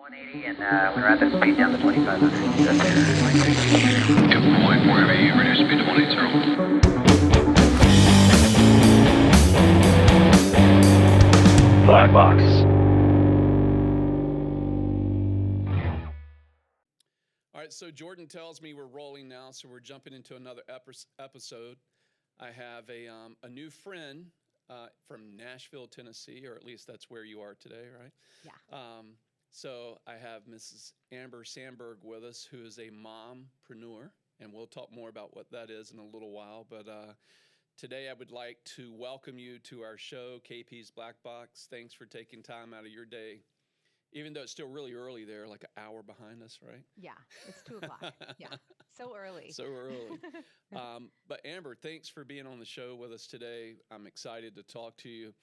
180 and we're at the speed down to 2500. Point wherever you reduce speed to 180. BlackBox. All right, so Jordan tells me we're rolling now, so we're jumping into another episode. I have a new friend from Nashville, Tennessee, or at least that's where you are today, right? Yeah. So I have Mrs. Amber Sandberg with us, who is a mompreneur, and we'll talk more about what that is in a little while. But today I would like to welcome you to our show, KP's Black Box. Thanks for taking time out of your day, even though it's still really early there, like an hour behind us, right? Yeah, it's 2:00. Yeah, so early. So early. But Amber, thanks for being on the show with us today. I'm excited to talk to you.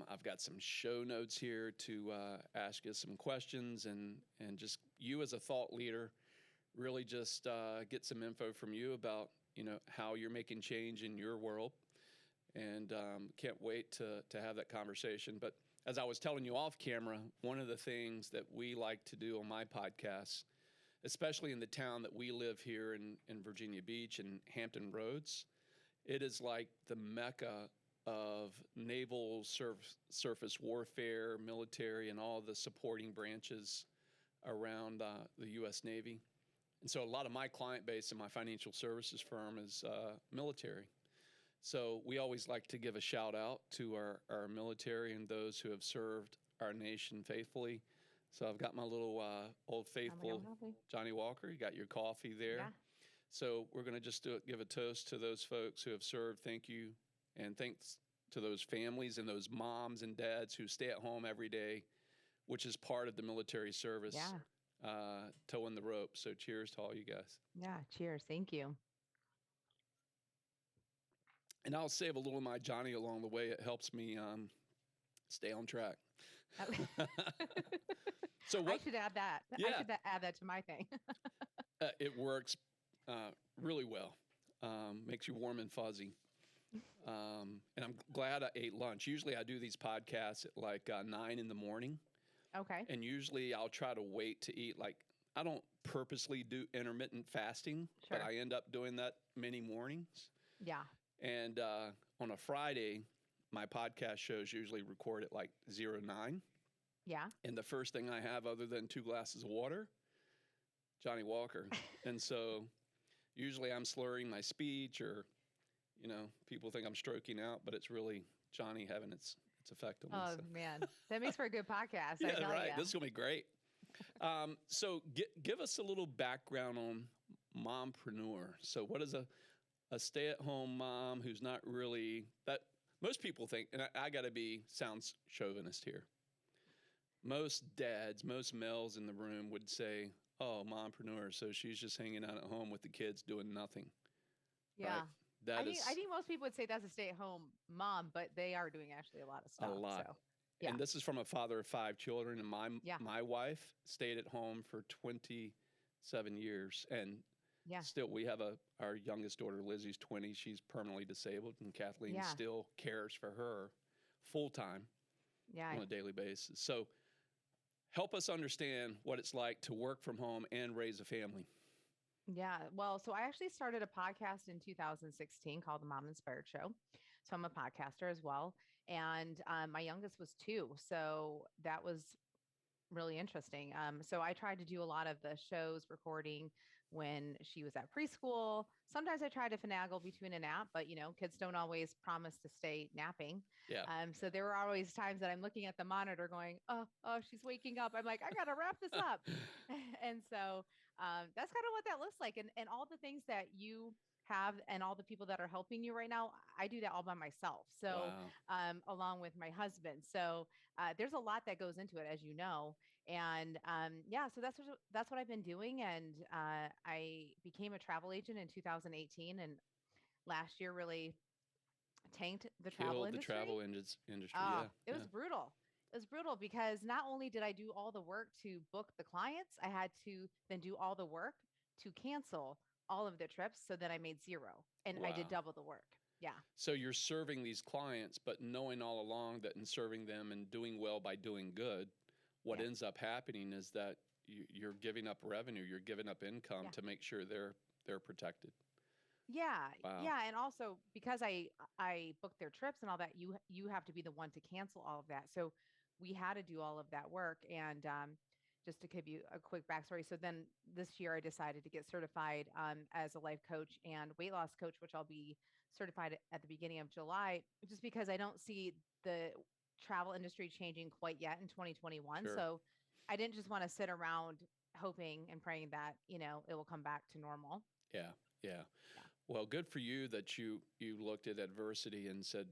I've got some show notes here to ask you some questions and just you as a thought leader, really just get some info from you about, how you're making change in your world. And can't wait to have that conversation. But as I was telling you off camera, one of the things that we like to do on my podcast, especially in the town that we live here in Virginia Beach and Hampton Roads, it is like the mecca of naval surface warfare, military, and all the supporting branches around the U.S. Navy. And so a lot of my client base in my financial services firm is military. So we always like to give a shout out to our military and those who have served our nation faithfully. So I've got my little old faithful Johnny Walker. You got your coffee there. Yeah. So we're going to just give a toast to those folks who have served. Thank you. And thanks to those families and those moms and dads who stay at home every day, which is part of the military service, towing the rope. So cheers to all you guys. Yeah, cheers. Thank you. And I'll save a little of my Johnny along the way. It helps me stay on track. So what, I should add that. Yeah. I should add that to my thing. It works really well. Makes you warm and fuzzy. And I'm glad I ate lunch. Usually I do these podcasts at like 9 in the morning. Okay. And usually I'll try to wait to eat. Like, I don't purposely do intermittent fasting, Sure. but I end up doing that many mornings. Yeah. And on a Friday, my podcast shows usually record at like 09. Yeah. And the first thing I have other than 2 glasses of water, Johnny Walker. And so usually I'm slurring my speech or, people think I'm stroking out, but it's really Johnny having its effect on me. Oh, man. That makes for a good podcast. I Yeah, tell right. ya. This is going to be great. So give us a little background on mompreneur. So what is a stay-at-home mom who's not really that most people think, and I got to sounds chauvinist here. Most dads, most males in the room would say, oh, mompreneur. So she's just hanging out at home with the kids doing nothing. Yeah. Right? I think most people would say that's a stay-at-home mom, but they are doing actually a lot of stuff. A lot. So, yeah. And this is from a father of 5 children. And my wife stayed at home for 27 years. And still, we have our youngest daughter, Lizzie's 20. She's permanently disabled. And Kathleen still cares for her full-time on a daily basis. So help us understand what it's like to work from home and raise a family. Yeah. Well, so I actually started a podcast in 2016 called The Mom Inspired Show. So I'm a podcaster as well. And my youngest was 2. So that was really interesting. So I tried to do a lot of the shows recording when she was at preschool. Sometimes I tried to finagle between a nap, but kids don't always promise to stay napping. Yeah. So there were always times that I'm looking at the monitor going, oh, she's waking up. I'm like, I got to wrap this up. And so that's kind of what that looks like. And all the things that you have and all the people that are helping you right now, I do that all by myself. So along with my husband. So there's a lot that goes into it, as you know. And so that's what I've been doing. And I became a travel agent in 2018, and last year really tanked the travel industry. The travel industry. It was brutal. It was brutal because not only did I do all the work to book the clients, I had to then do all the work to cancel all of the trips. So then I made 0, and I did double the work. Yeah. So you're serving these clients, but knowing all along that in serving them and doing well by doing good, what Yeah. ends up happening is that you're giving up revenue, you're giving up income Yeah. to make sure they're protected. Yeah, Wow. yeah, and also because I booked their trips and all that, you have to be the one to cancel all of that. So we had to do all of that work. And just to give you a quick backstory, so then this year I decided to get certified as a life coach and weight loss coach, which I'll be certified at the beginning of July, just because I don't see the travel industry changing quite yet in 2021. Sure. So I didn't just want to sit around hoping and praying that it will come back to normal. Yeah. Yeah. Yeah. Well, good for you that you looked at adversity and said,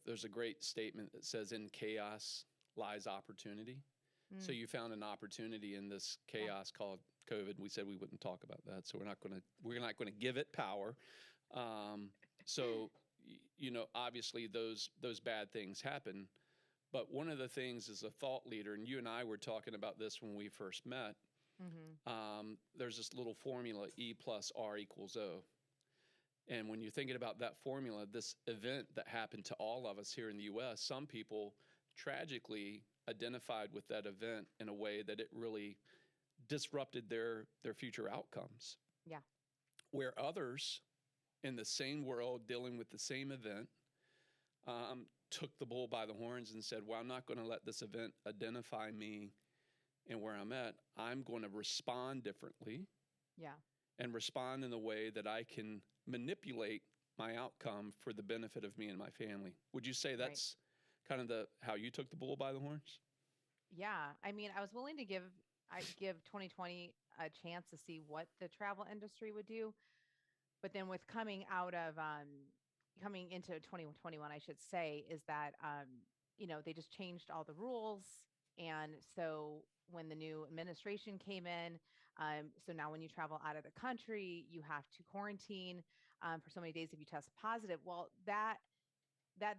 there's a great statement that says, "In chaos lies opportunity." So Mm, you found an opportunity in this yeah. chaos called COVID. We said we wouldn't talk about that, so we're not going to give it power. Um, so obviously those bad things happen. But one of the things as a thought leader, and you and I were talking about this when we first met. Mhm. There's this little formula: E plus R equals O. And when you're thinking about that formula, this event that happened to all of us here in the US, some people tragically identified with that event in a way that it really disrupted their future outcomes. Yeah. Where others in the same world dealing with the same event took the bull by the horns and said, "Well, I'm not going to let this event identify me and where I'm at. I'm going to respond differently Yeah. and respond in a way that I can manipulate my outcome for the benefit of me and my family." Would you say Right. that's kind of the how you took the bull by the horns? Yeah. I mean, I was willing to give 2020 a chance to see what the travel industry would do, but then with coming into 2021, I should say, is that they just changed all the rules. And so when the new administration came in, so now when you travel out of the country, you have to quarantine for so many days if you test positive. Well, that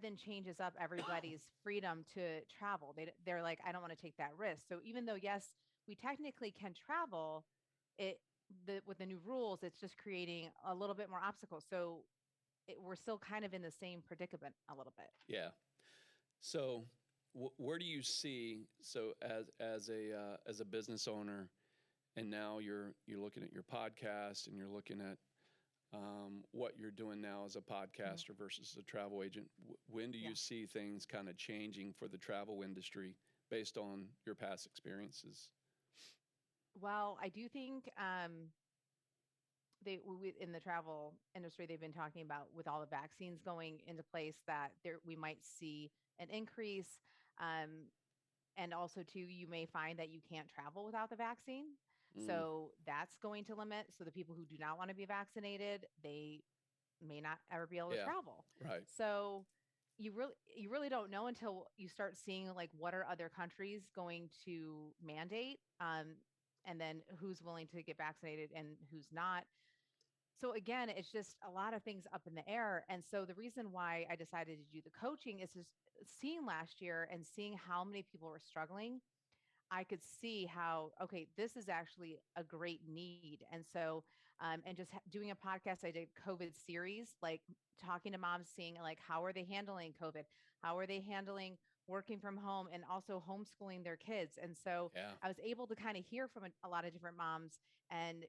then changes up everybody's freedom to travel. They're like, I don't want to take that risk. So even though yes, we technically can travel, it with the new rules, it's just creating a little bit more obstacles. So we're still kind of in the same predicament a little bit. Yeah. So where do you see, so as a business owner, and now you're looking at your podcast and you're looking at what you're doing now as a Mhm. podcaster versus a travel agent. When do Yeah. you see things kind of changing for the travel industry based on your past experiences? Well, I do think in the travel industry they've been talking about with all the vaccines going into place that there we might see an increase. Um, and also too, you may find that you can't travel without the vaccine. Mm, So that's going to limit. So the people who do not want to be vaccinated, they may not ever be able to yeah, travel. right. So you really don't know until you start seeing like what are other countries going to mandate, and then who's willing to get vaccinated and who's not. So again, it's just a lot of things up in the air. And so the reason why I decided to do the coaching is just seeing last year and seeing how many people were struggling. I could see how, okay, this is actually a great need. And so, and just doing a podcast, I did COVID series, like talking to moms, seeing like, how are they handling COVID? How are they handling working from home and also homeschooling their kids? And so Yeah. I was able to kind of hear from a lot of different moms and,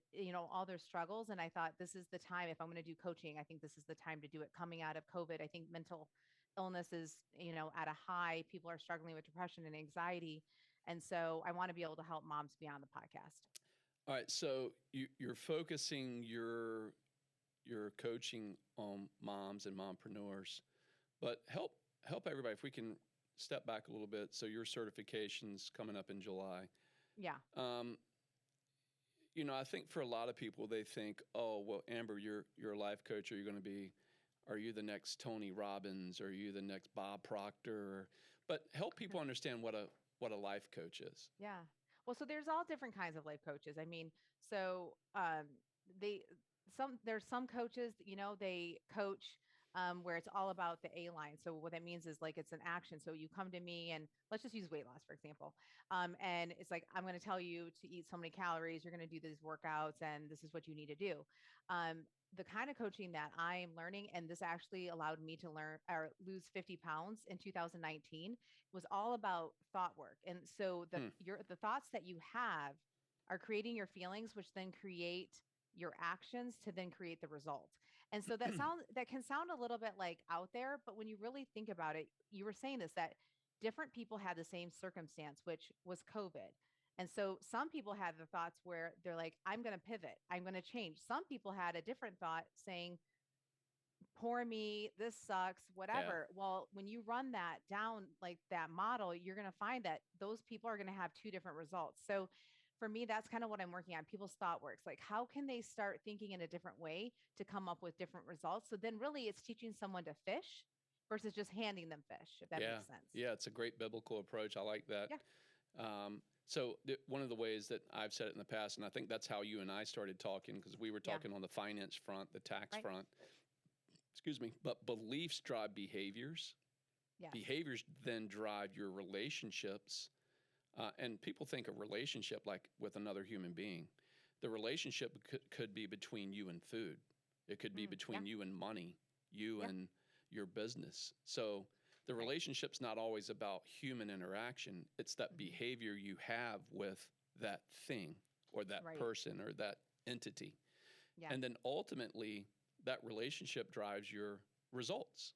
all their struggles. And I thought, this is the time, if I'm going to do coaching, I think this is the time to do it coming out of COVID. I think mental illness is, at a high. People are struggling with depression and anxiety, and so I want to be able to help moms be on the podcast. All right. So you're focusing your coaching on moms and mompreneurs, but help everybody if we can step back a little bit. So your certification's coming up in July. Yeah. Um, I think for a lot of people, they think, "Oh, well, Amber, you're a life coach. Are you the next Tony Robbins? Are you the next Bob Proctor?" But help people understand what a life coach is. Yeah. Well, so there's all different kinds of life coaches. I mean, so they there's some coaches, they coach where it's all about the A line. So what that means is like it's an action. So you come to me and let's just use weight loss, for example. And it's like, I'm going to tell you to eat so many calories. You're going to do these workouts and this is what you need to do. Um, the kind of coaching that I am learning, and this actually allowed me to learn or lose 50 pounds in 2019, was all about thought work. And so Hmm. the thoughts that you have are creating your feelings, which then create your actions to then create the result. And so that can sound a little bit like out there, but when you really think about it, you were saying this that different people had the same circumstance, which was COVID. And so some people had the thoughts where they're like, I'm going to pivot, I'm going to change. Some people had a different thought saying, poor me, this sucks, Yeah. whatever. Well, when you run that down like that model, you're going to find that those people are going to have two different results. So for me, that's kind of what I'm working on. People's thought works. Like, how can they start thinking in a different way to come up with different results? So then really it's teaching someone to fish versus just handing them fish, if that Yeah. makes sense. Yeah. It's a great biblical approach. I like that. Yeah. One of the ways that I've said it in the past, and I think that's how you and I started talking, because we were Yeah. talking on the finance front, the tax Right. front, excuse me, but beliefs drive behaviors. Yes. Behaviors then drive your relationships. And people think of relationship like with another human being. The relationship could be between you and food. It could be Yeah. between you and money, you Yeah. and your business. So the Right. relationship's not always about human interaction. It's that Mhm. behavior you have with that thing or that Right. person or that entity. Yeah. And then ultimately, that relationship drives your results.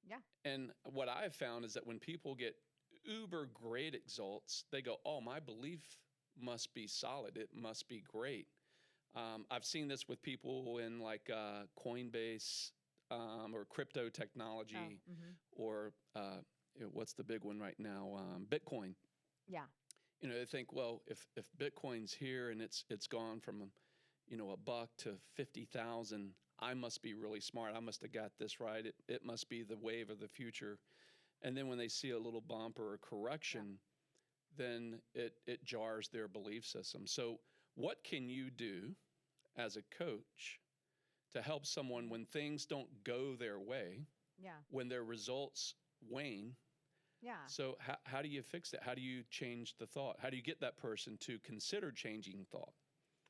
Yeah. And what I've found is that when people get uber great results, they go, oh, my belief must be solid. It must be great. I've seen this with people in like Coinbase or crypto Oh. technology Hmm. or what's the big one right now? Bitcoin. Yeah. They think, well, if Bitcoin's here and it's gone from a buck to 50,000, I must be really smart. I must have got this right. It must be the wave of the future. And then when they see a little bump or a correction, then it jars their belief system. So what can you do as a coach to help someone Mhm. when things don't go their way, Yeah. when their results wane? Yeah. So how do you fix that? How do you change the thought? How do you get that person to consider changing thought?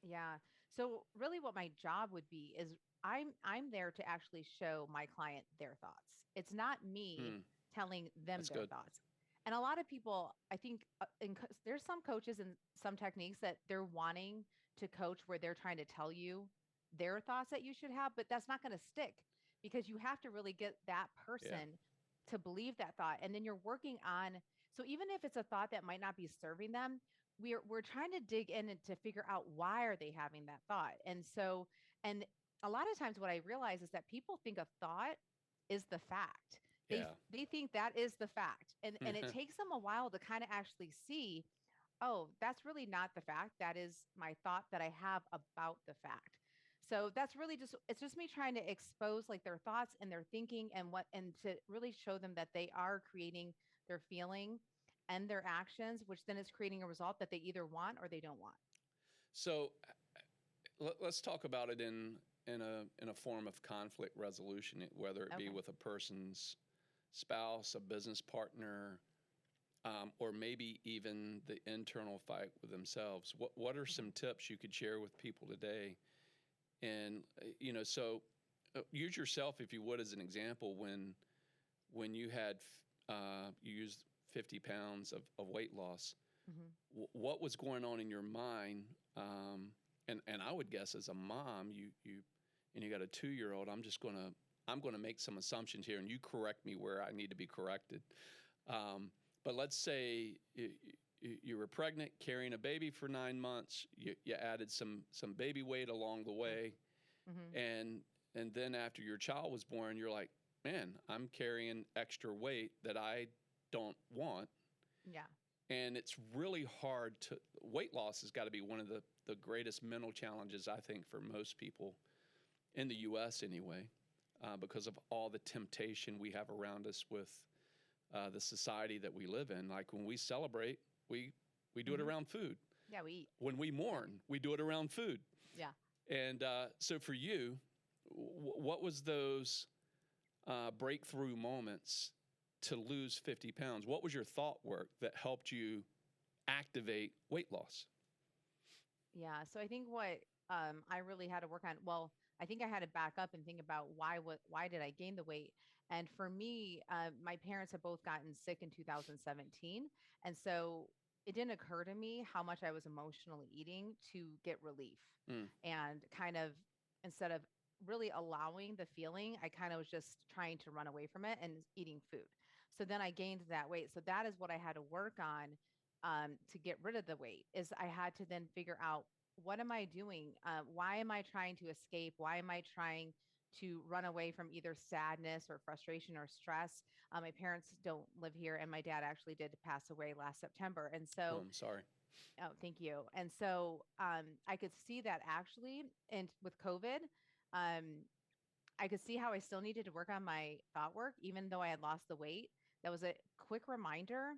Yeah. So really what my job would be is I'm there to actually show my client their thoughts. It's not me Hmm, telling them that's their good. thoughts. And a lot of people, I think there's some coaches and some techniques that they're wanting to coach where they're trying to tell you their thoughts that you should have, but that's not going to stick because you have to really get that Yeah. person to believe that thought. And then you're working on, so even if it's a thought that might not be serving them, we're trying to dig in and to figure out why are they having that thought. And a lot of times what I realize is that people think a thought is the fact. Yeah. They think that is the fact. And it takes them a while to kind of actually see, oh, that's really not the fact. That is my thought that I have about the fact. So that's really just it's just me trying to expose like their thoughts and their thinking and to really show them that they are creating their feeling and their actions, which then is creating a result that they either want or they don't want. So let's talk about it in a form of conflict resolution, whether it be Okay. with a person's spouse, a business partner, or maybe even the internal fight with themselves. What are Mhm. some tips you could share with people today? And so use yourself if you would as an example when you had you used 50 pounds of weight loss. Mhm. What was going on in your mind? And I would guess as a mom, you got a 2-year-old. I'm gonna make some assumptions here, and you correct me where I need to be corrected. But let's say you were pregnant, carrying a baby for 9 months. You added some baby weight along the Sure. way, Mhm. and then after your child was born, you're like, man, I'm carrying extra weight that I don't want. Yeah. And it's really hard to weight loss has got to be one of the greatest mental challenges, I think, for most people in the US anyway, because of all the temptation we have around us with the society that we live in. Like when we celebrate, we do it Mhm. around food. Yeah, we eat. When we Yeah. mourn, we do it around food. Yeah. And so for you, what was those breakthrough moments to lose 50 pounds. What was your thought work that helped you activate weight loss? Yeah. So I think what I really had to work on, well, I think I had to back up and think about why did I gain the weight? And for me, my parents have both gotten sick in 2017, and so it didn't occur to me how much I was emotionally eating to get relief, Mm, and kind of instead of really allowing the feeling, I kind of was just trying to run away from it and eating food. So then I gained that weight. So that is what I had to work on to get rid of the weight. Is I had to then figure out what am I doing? Why am I trying to escape? Why am I trying to run away from either sadness or frustration or stress? My parents don't live here, and my dad actually did pass away last September. And oh, so, I'm sorry. oh, thank you. And so, I could see that actually, and with COVID, um, I could see how I still needed to work on my thought work, even though I had lost the weight. That was a quick reminder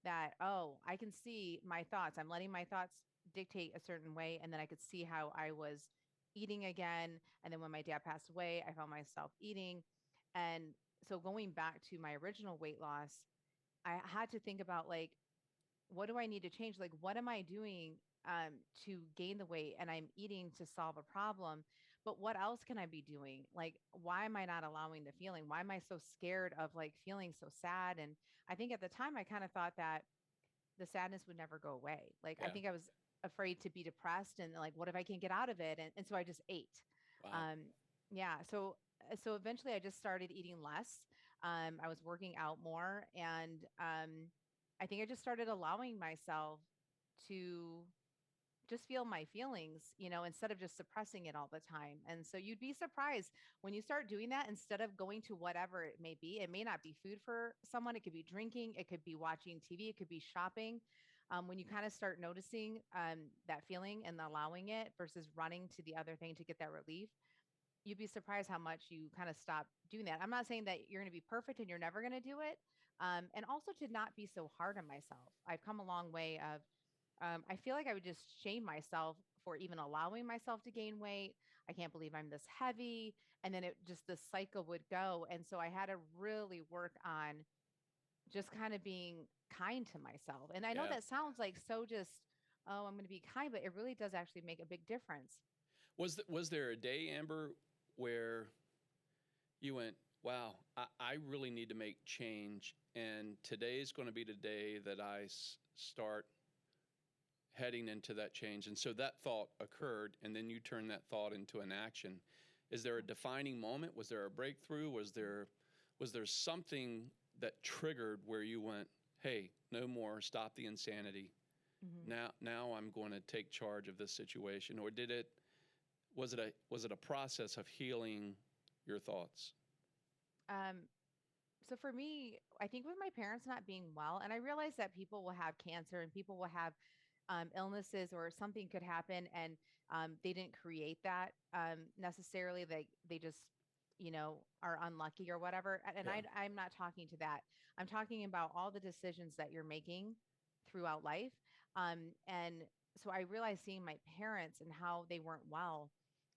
that, oh, I can see my thoughts. I'm letting my thoughts dictate a certain way. And then I could see how I was eating again. And then when my dad passed away, I found myself eating. And so going back to my original weight loss, I had to think about like, what do I need to change? Like, what am I doing to gain the weight? And I'm eating to solve a problem. But what else can I be doing? Like, why am I not allowing the feeling? Why am I so scared of like feeling so sad? And I think at the time I kind of thought that the sadness would never go away. Like, I Yeah. think I was afraid to be depressed and like, what if I can't get out of it? And so I just ate. Wow. Um, yeah. So eventually I just started eating less. I was working out more, and I think I just started allowing myself to just feel my feelings, instead of just suppressing it all the time. And so you'd be surprised when you start doing that instead of going to whatever it may be. It may not be food for someone, it could be drinking, it could be watching TV, it could be shopping. When you kind of start noticing that feeling and allowing it versus running to the other thing to get that relief, you'd be surprised how much you kind of stop doing that. I'm not saying that you're going to be perfect and you're never going to do it. And also to not be so hard on myself. I've come a long way of I feel like I would just shame myself for even allowing myself to gain weight. I can't believe I'm this heavy. And then it just the cycle would go. And so I had to really work on just kind of being kind to myself. And I know Yeah. that sounds like so just, oh, I'm going to be kind, but it really does actually make a big difference. Was there a day, Amber, where you went, wow, I really need to make change, and today's going to be the day that I start heading into that change? And so that thought occurred, and then you turned that thought into an action. Is there a defining moment? Was there a breakthrough? Was there something that triggered where you went, hey, no more, stop the insanity. Mhm. Now I'm going to take charge of this situation? Or was it a process of healing your thoughts? Um, so for me, I think with my parents not being well, and I realize that people will have cancer and people will have illnesses or something could happen, and they didn't create that necessarily. They just are unlucky or whatever. And Yeah. I'm not talking to that. I'm talking about all the decisions that you're making throughout life. And so I realized seeing my parents and how they weren't well.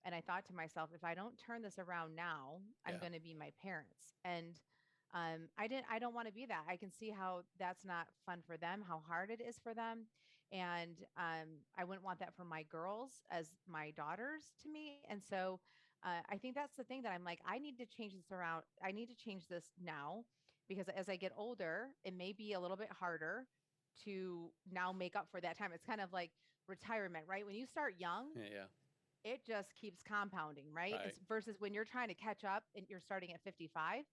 And I thought to myself, if I don't turn this around now, I'm Yeah. going to be my parents. And I don't want to be that. I can see how that's not fun for them, how hard it is for them. And I wouldn't want that for my girls as my daughters to me. And so I think that's the thing that I'm like, I need to change this around. I need to change this now because as I get older, it may be a little bit harder to now make up for that time. It's kind of like retirement, right? When you start young, Yeah. Yeah. it just keeps compounding, right? Right. It's versus when you're trying to catch up and you're starting at 55,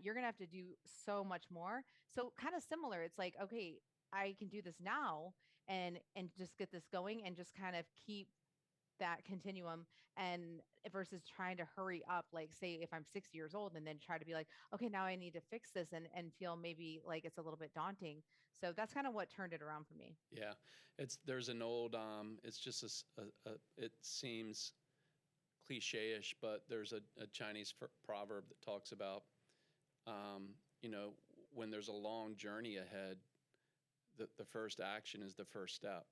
you're gonna have to do so much more. So kind of similar. It's like, okay, I can do this now and just get this going and just kind of keep that continuum and versus trying to hurry up, like say if I'm 60 years old and then try to be like, okay, now I need to fix this and feel maybe like it's a little bit daunting. So that's kind of what turned it around for me. Yeah. There's an old it's just it seems cliche-ish, but there's a Chinese proverb that talks about um, you know, when there's a long journey ahead, the first action is the first step.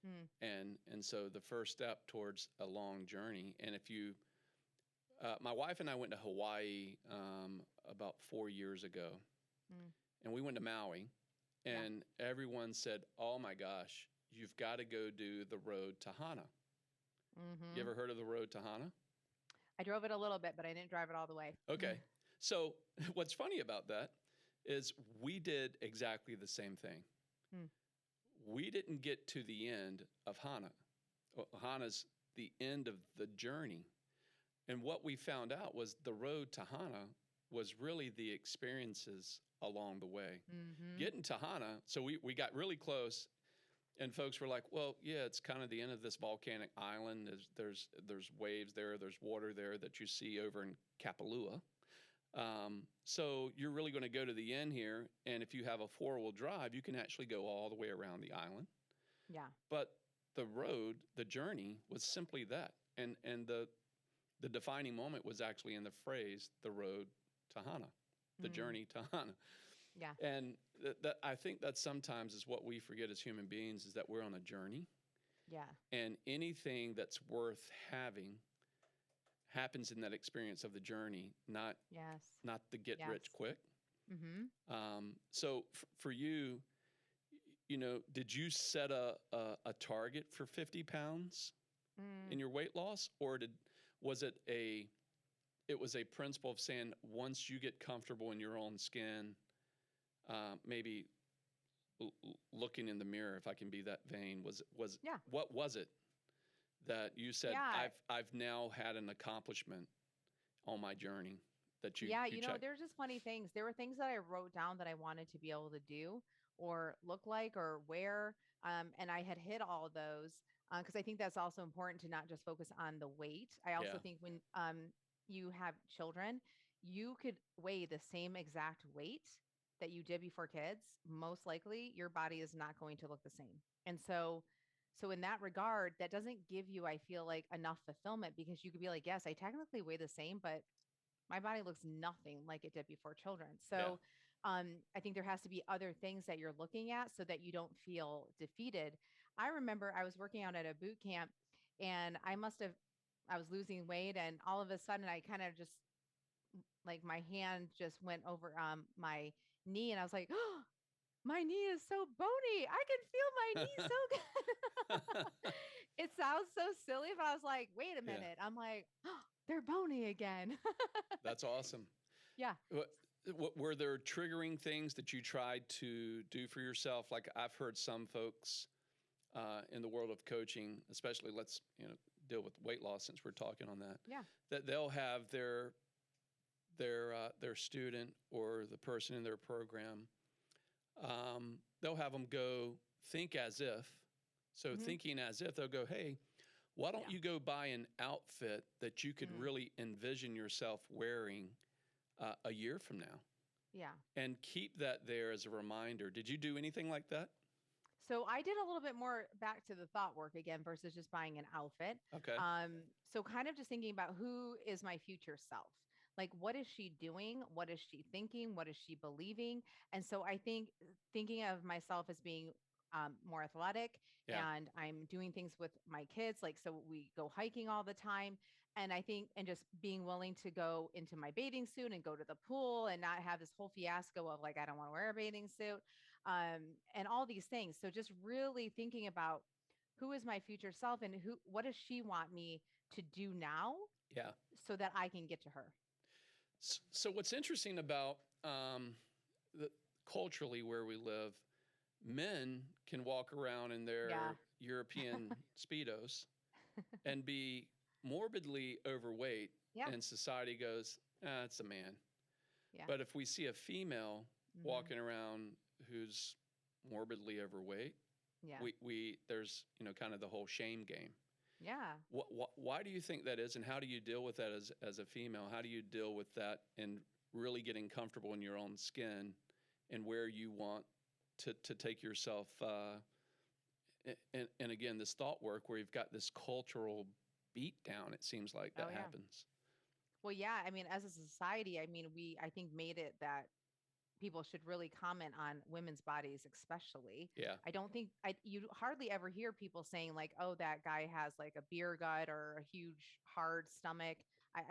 Mm, And so the first step towards a long journey, and if you My wife and I went to Hawaii about 4 years ago, Mm, and we went to Maui, yeah. and everyone said, "Oh my gosh, you've got to go do the road to Hana." You Hmm. ever heard of the road to Hana? I drove it a little bit, but I didn't drive it all the way. Okay. So what's funny about that is we did exactly the same thing. Mm, We didn't get to the end of Hana. Hana's the end of the journey. And what we found out was the road to Hana was really the experiences along the way. hmm. Getting to Hana, so we got really close, and folks were like, "Well, yeah, it's kind of the end of this volcanic island. There's waves there, there's water there that you see over in Kapalua. So you're really going to go to the end here, and if you have a four-wheel drive, you can actually go all the way around the island. Yeah. But the road, the journey, was simply that, and the defining moment was actually in the phrase, "the road to Hana," the Mm, journey to Hana. yeah. And that I think that sometimes is what we forget as human beings is that we're on a journey, Yeah. and anything that's worth having happens in that experience of the journey, Yes. not the get Yes. rich quick. Hmm. So for you, did you set a target for 50 pounds Mm. in your weight loss, or was it a principle of saying once you get comfortable in your own skin, maybe looking in the mirror, if I can be that vain, was Yeah. what was it that you said Yeah. I've now had an accomplishment on my journey that you Yeah, you you know, checked? there's just funny things. There were things that I wrote down that I wanted to be able to do or look like or wear. And I had hit all those because I think that's also important to not just focus on the weight. I also Yeah, think when you have children, you could weigh the same exact weight that you did before kids. Most likely, your body is not going to look the same. And so in that regard, that doesn't give you, I feel like, enough fulfillment because you could be like, yes, I technically weigh the same, but my body looks nothing like it did before children. yeah, So I think there has to be other things that you're looking at so that you don't feel defeated. I remember I was working out at a boot camp and I was losing weight and all of a sudden I kind of just like my hand just went over my knee and I was like, oh, my knee is so bony. I can feel my knee so good. It sounds so silly, but I was like, wait a yeah. minute. I'm like, oh, they're bony again. That's awesome. Yeah. What were there triggering things that you tried to do for yourself? Like I've heard some folks in the world of coaching, especially let's deal with weight loss since we're talking on that, Yeah. that they'll have their student or the person in their program, they'll have them go think as if. So Hmm. thinking as if, they'll go, "Hey, why don't Yeah. you go buy an outfit that you could Mm. really envision yourself wearing a year from now, Yeah. and keep that there as a reminder." Did you do anything like that? So I did a little bit more back to the thought work again versus just buying an outfit. Okay. So kind of just thinking about who is my future self? Like, what is she doing? What is she thinking? What is she believing? And so I think thinking of myself as being more athletic Yeah. and I'm doing things with my kids. Like, so we go hiking all the time. And I think, and just being willing to go into my bathing suit and go to the pool and not have this whole fiasco of like, I don't want to wear a bathing suit and all these things. So just really thinking about who is my future self and what does she want me to do now Yeah. so that I can get to her. So what's interesting about the culturally where we live, men can walk around in Yeah. their European speedos and be morbidly overweight, Yeah. and society goes, it's a man. Yeah. But if we see a female Mhm. walking around who's morbidly overweight, Yeah. we there's kind of the whole shame game. Yeah. Why do you think that is, and how do you deal with that as a female? How do you deal with that and really getting comfortable in your own skin and where you want to take yourself? And again, this thought work where you've got this cultural beat down, it seems like Oh, that yeah. happens. Well, yeah. I mean, as a society, I mean, I think made it that people should really comment on women's bodies, especially. Yeah. I don't think you hardly ever hear people saying like, "Oh, that guy has like a beer gut or a huge hard stomach."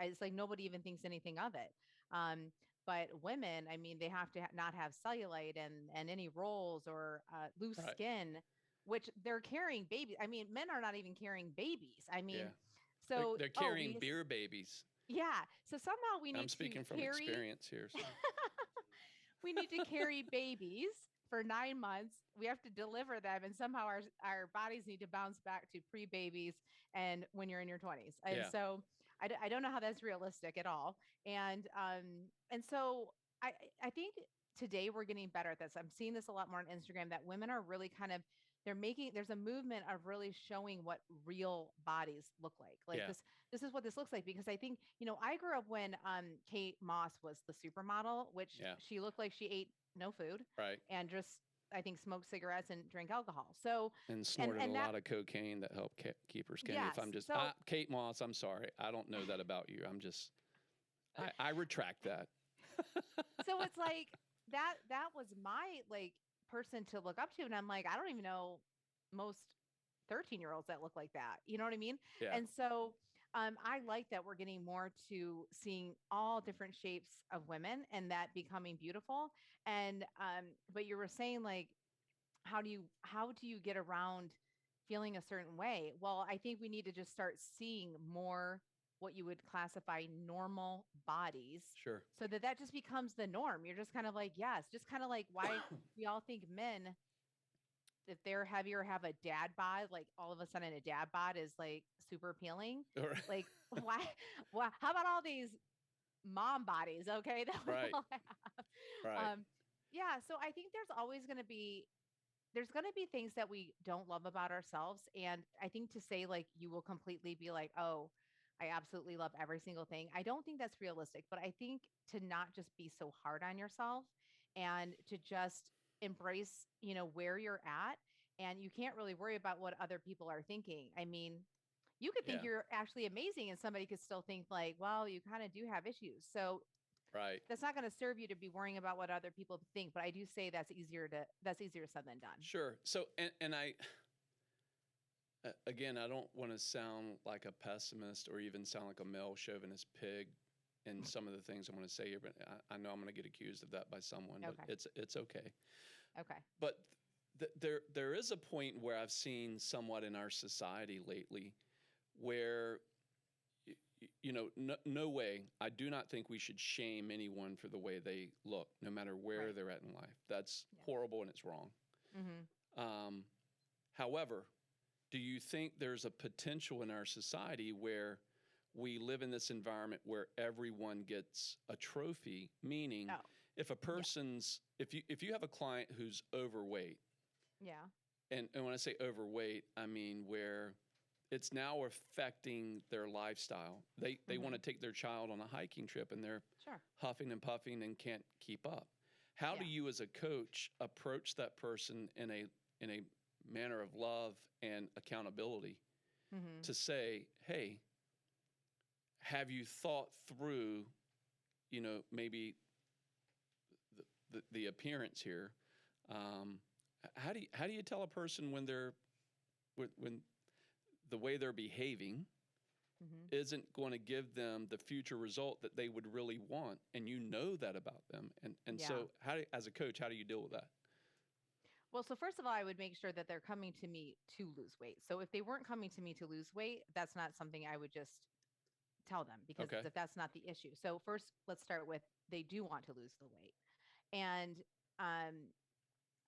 It's like nobody even thinks anything of it. Um, but women, I mean, they have to not have cellulite and any rolls or loose Right. skin, which they're carrying babies. I mean, men are not even carrying babies. I mean, Yeah. so They're oh, carrying beer babies. yeah. So somehow we I'm need to speaking from carry experience here. So. we need to carry babies for 9 months. We have to deliver them, and somehow our bodies need to bounce back to pre babies and when you're in your 20s. And Yeah. so I don't know how that's realistic at all. And so I I think today we're getting better at this. I'm seeing this a lot more on Instagram that women are really kind of there's a movement of really showing what real bodies look like. Like Yeah. this is what this looks like because I think, I grew up when Kate Moss was the supermodel, which Yeah. she looked like she ate no food Right. and just I think smoked cigarettes and drank alcohol. So And snorted a and that lot of cocaine that helped keep her skinny. yes. If I'm just So Kate Moss, I'm sorry, I don't know that about you. I'm just I retract that. so it's like that was my like person to look up to, and I'm like, I don't even know most 13-year-olds that look like that. You know what I mean? Yeah. And so I like that we're getting more to seeing all different shapes of women and that becoming beautiful. And but you were saying like, how do you get around feeling a certain way? Well, I think we need to just start seeing more what you would classify normal bodies Sure. so that that just becomes the norm. You're just kind of like, yes, just kind of like why we all think men, if they're heavier, have a dad bod, like all of a sudden a dad bod is like super appealing. All right. Like, why? Well, how about all these mom bodies? Okay, that we Right. all have. Right. Yeah. So I think there's going to be things that we don't love about ourselves. And I think to say like you will completely be like, oh, I absolutely love every single thing. I don't think that's realistic, but I think to not just be so hard on yourself and to just embrace, where you're at, and you can't really worry about what other people are thinking. I mean, you could think Yeah. you're actually amazing and somebody could still think like, well, you kind of do have issues. So Right. that's not going to serve you to be worrying about what other people think, but I do say that's easier said than done. Sure. So and I again, I don't want to sound like a pessimist or even sound like a male chauvinist pig in some of the things I'm going to say here, but I know I'm going to get accused of that by someone, but Okay. it's okay. Okay. But there is a point where I've seen somewhat in our society lately where no way. I do not think we should shame anyone for the way they look, no matter where Right. they're at in life. That's Yeah. horrible and it's wrong. Mm-hmm. However, do you think there's a potential in our society where we live in this environment where everyone gets a trophy? Meaning, Oh, if a yeah. person's if you have a client who's overweight, Yeah. and when I say overweight, I mean where it's now affecting their lifestyle. They want Mm-hmm. to take their child on a hiking trip and they're Sure. huffing and puffing and can't keep up. How do Yeah. you as a coach approach that person in a manner of love and accountability Mm-hmm. to say, "Hey, have you thought through, maybe the appearance here? Um, how do you tell a person when when the way they're behaving Mm-hmm. isn't going to give them the future result that they would really want, and you know that about them? And Yeah. so, as a coach, how do you deal with that? Well, so first of all, I would make sure that they're coming to me to lose weight. So if they weren't coming to me to lose weight, that's not something I would just tell them because Okay. that's not the issue. So first, let's start with they do want to lose the weight. And um,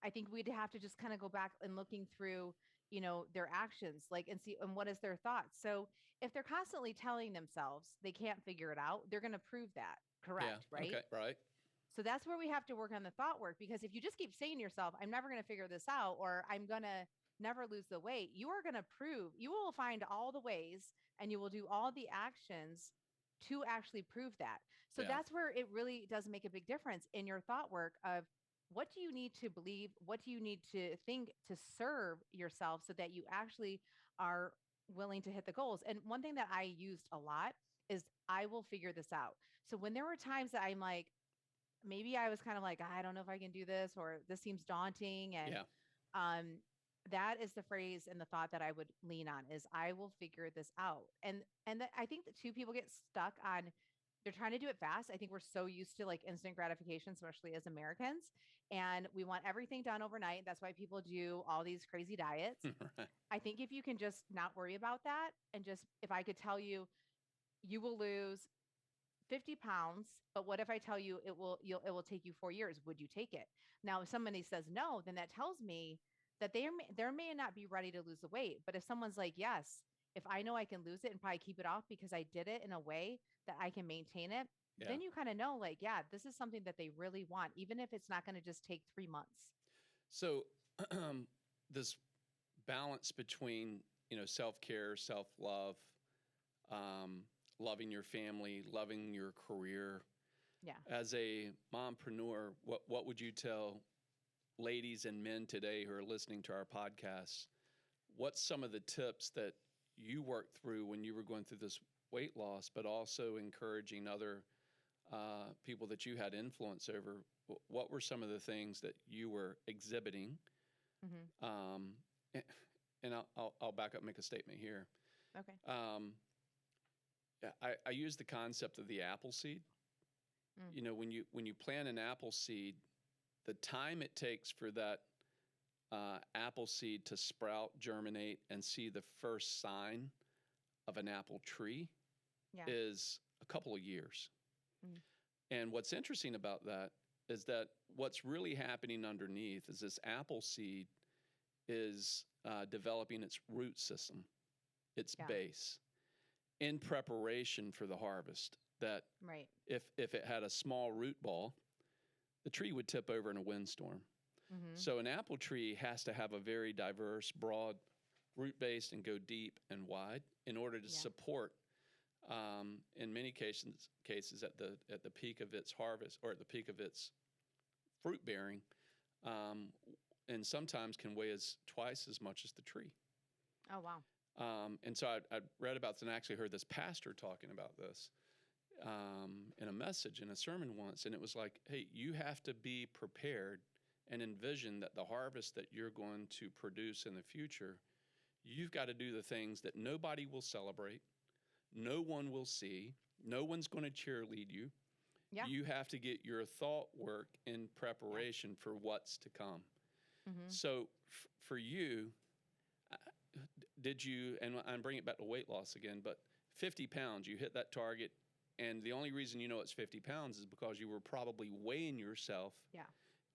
I think we'd have to just kind of go back and looking through, their actions, like, and see, and what is their thoughts. So if they're constantly telling themselves they can't figure it out, they're going to prove that Yeah. correct, right? Okay. Right. So that's where we have to work on the thought work because if you just keep saying to yourself, I'm never going to figure this out or I'm going to never lose the weight, you are going to prove, you will find all the ways and you will do all the actions to actually prove that. So Yeah. that's where it really does make a big difference in your thought work of what do you need to believe? What do you need to think to serve yourself so that you actually are willing to hit the goals? And one thing that I used a lot is I will figure this out. So when there were times that I'm like, maybe I was kind of like, I don't know if I can do this, or this seems daunting. And Yeah. um, that is the phrase and the thought that I would lean on is I will figure this out. And I think that two people get stuck on they're trying to do it fast. I think we're so used to like instant gratification, especially as Americans, and we want everything done overnight. That's why people do all these crazy diets. Right. I think if you can just not worry about that and just if I could tell you you will lose 50 pounds, but what if I tell you it will take you 4 years? Would you take it? Now, if somebody says no, then that tells me that there may not be ready to lose the weight. But if someone's like, yes, if I know I can lose it and probably keep it off because I did it in a way that I can maintain it, Yeah. then you kind of know, like, yeah, this is something that they really want, even if it's not going to just take 3 months. So this balance between, self-care, self-love, um, loving your family, loving your career. Yeah. As a mompreneur, what would you tell ladies and men today who are listening to our podcast? What's some of the tips that you worked through when you were going through this weight loss, but also encouraging other people that you had influence over? What were some of the things that you were exhibiting? Hmm. Um, a- and I'll back up, and make a statement here. Okay. Um, yeah, I use the concept of the apple seed. Mm. When you plant an apple seed, the time it takes for that apple seed to sprout, germinate, and see the first sign of an apple tree Yeah. is a couple of years. Mm. And what's interesting about that is that what's really happening underneath is this apple seed is developing its root system, its Yeah. base, in preparation for the harvest. That Right. if it had a small root ball, the tree would tip over in a windstorm. Hmm. So an apple tree has to have a very diverse, broad root base and go deep and wide in order to Yeah. support, in many cases at the peak of its harvest or at the peak of its fruit bearing, um, and sometimes can weigh as twice as much as the tree. Oh, wow. And so I read about this and actually heard this pastor talking about this in a message in a sermon once, and it was like, hey, you have to be prepared and envision that the harvest that you're going to produce in the future, you've got to do the things that nobody will celebrate, no one will see, no one's going to cheerlead you. Yeah. You have to get your thought work in Yeah. preparation for what's to come. Hmm. So for you, uh, did you, and I'm bringing it back to weight loss again, but 50 pounds, you hit that target. And the only reason you know it's 50 pounds is because you were probably weighing yourself Yeah.